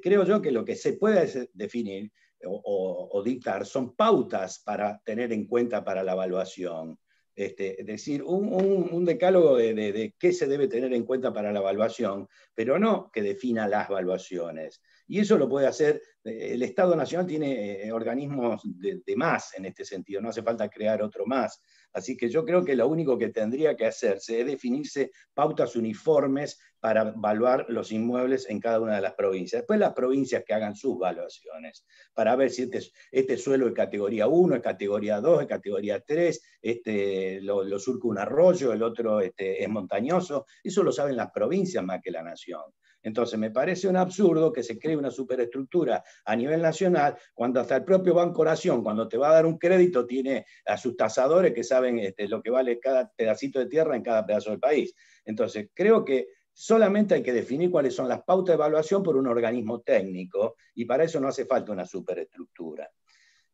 Creo yo que lo que se puede definir o dictar son pautas para tener en cuenta para la evaluación. Es decir, un decálogo de qué se debe tener en cuenta para la evaluación, pero no que defina las evaluaciones. Y eso lo puede hacer, el Estado Nacional tiene organismos de más en este sentido, no hace falta crear otro más. Así que yo creo que lo único que tendría que hacerse es definirse pautas uniformes para evaluar los inmuebles en cada una de las provincias. Después las provincias que hagan sus evaluaciones, para ver si este suelo es categoría 1, es categoría 2, es categoría 3, lo surca un arroyo, el otro es montañoso. Eso lo saben las provincias más que la nación. Entonces me parece un absurdo que se cree una superestructura a nivel nacional cuando hasta el propio Banco Nación, cuando te va a dar un crédito, tiene a sus tasadores que saben lo que vale cada pedacito de tierra en cada pedazo del país. Entonces creo que solamente hay que definir cuáles son las pautas de evaluación por un organismo técnico y para eso no hace falta una superestructura.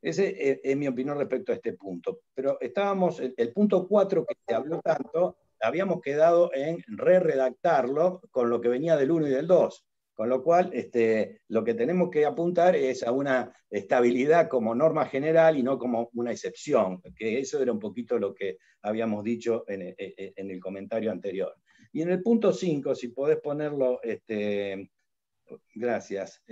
Ese es mi opinión respecto a este punto. Pero estábamos, el punto 4 que se habló tanto, habíamos quedado en redactarlo con lo que venía del 1 y del 2. Con lo cual, lo que tenemos que apuntar es a una estabilidad como norma general y no como una excepción, que eso era un poquito lo que habíamos dicho en el comentario anterior. Y en el punto 5, si podés ponerlo, gracias,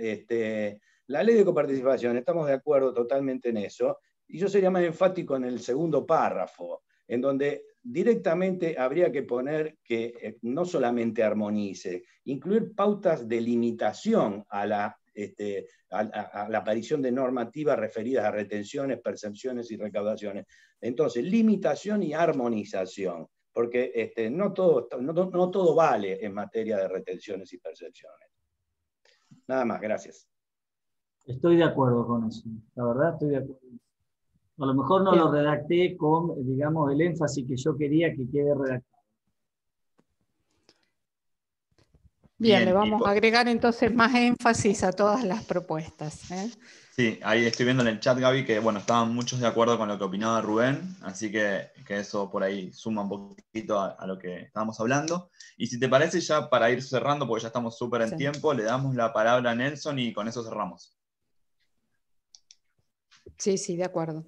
la ley de coparticipación, estamos de acuerdo totalmente en eso, y yo sería más enfático en el segundo párrafo, en donde directamente habría que poner que no solamente armonice, incluir pautas de limitación a la aparición de normativas referidas a retenciones, percepciones y recaudaciones. Entonces, limitación y armonización, porque no todo vale en materia de retenciones y percepciones. Nada más, gracias. Estoy de acuerdo con eso, la verdad estoy de acuerdo. A lo mejor no lo redacté con, digamos, el énfasis que yo quería que quede redactado. Bien, le vamos a agregar entonces más énfasis a todas las propuestas, ¿eh? Sí, ahí estoy viendo en el chat, Gaby, que bueno, estaban muchos de acuerdo con lo que opinaba Rubén, así que eso por ahí suma un poquito a lo que estábamos hablando. Y si te parece, ya para ir cerrando, porque ya estamos súper en tiempo, le damos la palabra a Nelson y con eso cerramos. Sí, sí, de acuerdo.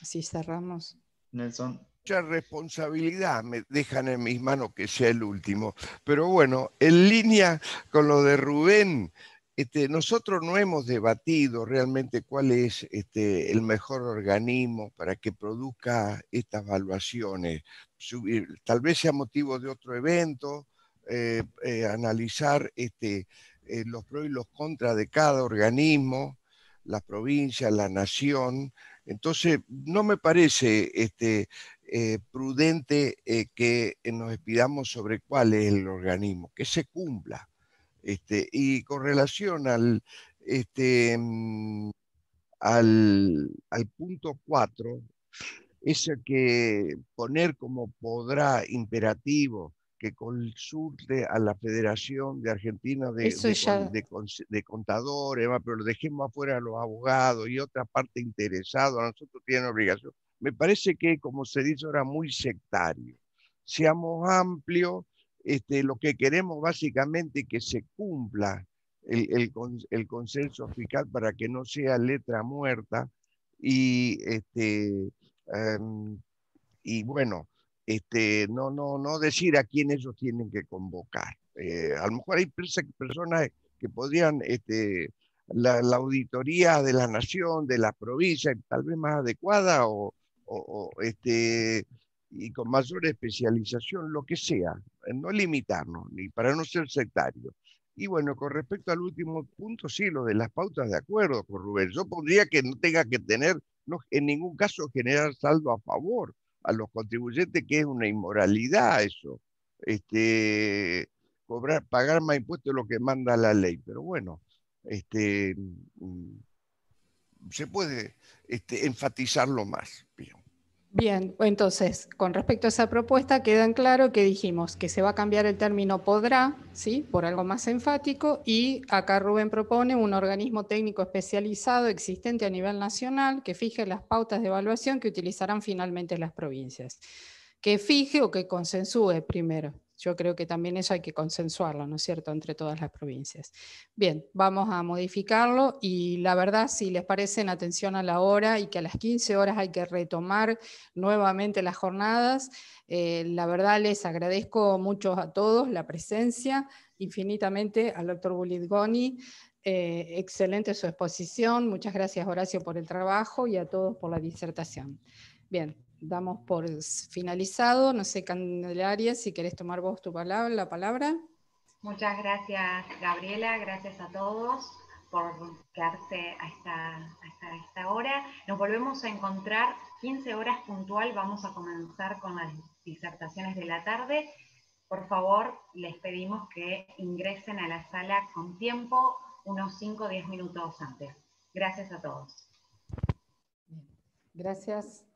Así cerramos. Nelson. Mucha responsabilidad me dejan en mis manos que sea el último. Pero bueno, en línea con lo de Rubén, nosotros no hemos debatido realmente cuál es el mejor organismo para que produzca estas evaluaciones. Tal vez sea motivo de otro evento, analizar los pros y los contras de cada organismo, la provincia, la nación. Entonces, no me parece prudente que nos expidamos sobre cuál es el organismo, que se cumpla. Y con relación al punto 4, eso que poner como podrá imperativo que consulte a la Federación de Argentina de Contadores, pero lo dejemos afuera a los abogados y otra parte interesada, a nosotros tienen obligación. Me parece que, como se dice ahora, muy sectario. Seamos amplios, lo que queremos básicamente es que se cumpla el consenso fiscal para que no sea letra muerta y bueno, no decir a quién ellos tienen que convocar. A lo mejor hay personas que podrían, la auditoría de la nación, de la provincia, tal vez más adecuada y con mayor especialización, lo que sea, no limitarnos, ni para no ser sectarios. Y bueno, con respecto al último punto, sí, lo de las pautas, de acuerdo con Rubén. Yo pondría que no tenga que tener, en ningún caso, generar saldo a favor a los contribuyentes, que es una inmoralidad eso. Pagar más impuestos es lo que manda la ley. Pero bueno, se puede enfatizarlo más. Bien, entonces, con respecto a esa propuesta, queda en claro que dijimos que se va a cambiar el término podrá, ¿sí?, por algo más enfático, y acá Rubén propone un organismo técnico especializado existente a nivel nacional que fije las pautas de evaluación que utilizarán finalmente las provincias. Que fije o que consensúe primero. Yo creo que también eso hay que consensuarlo, ¿no es cierto?, entre todas las provincias. Bien, vamos a modificarlo y la verdad, si les parece, en atención a la hora y que a las 15 horas hay que retomar nuevamente las jornadas, la verdad les agradezco mucho a todos la presencia, infinitamente al doctor Buligoni, excelente su exposición, muchas gracias Horacio por el trabajo y a todos por la disertación. Bien. Damos por finalizado. No sé, Candelaria, si querés tomar vos la palabra. Muchas gracias, Gabriela. Gracias a todos por quedarse a esta hora. Nos volvemos a encontrar 15 horas puntual. Vamos a comenzar con las disertaciones de la tarde. Por favor, les pedimos que ingresen a la sala con tiempo, unos 5 o 10 minutos antes. Gracias a todos. Gracias.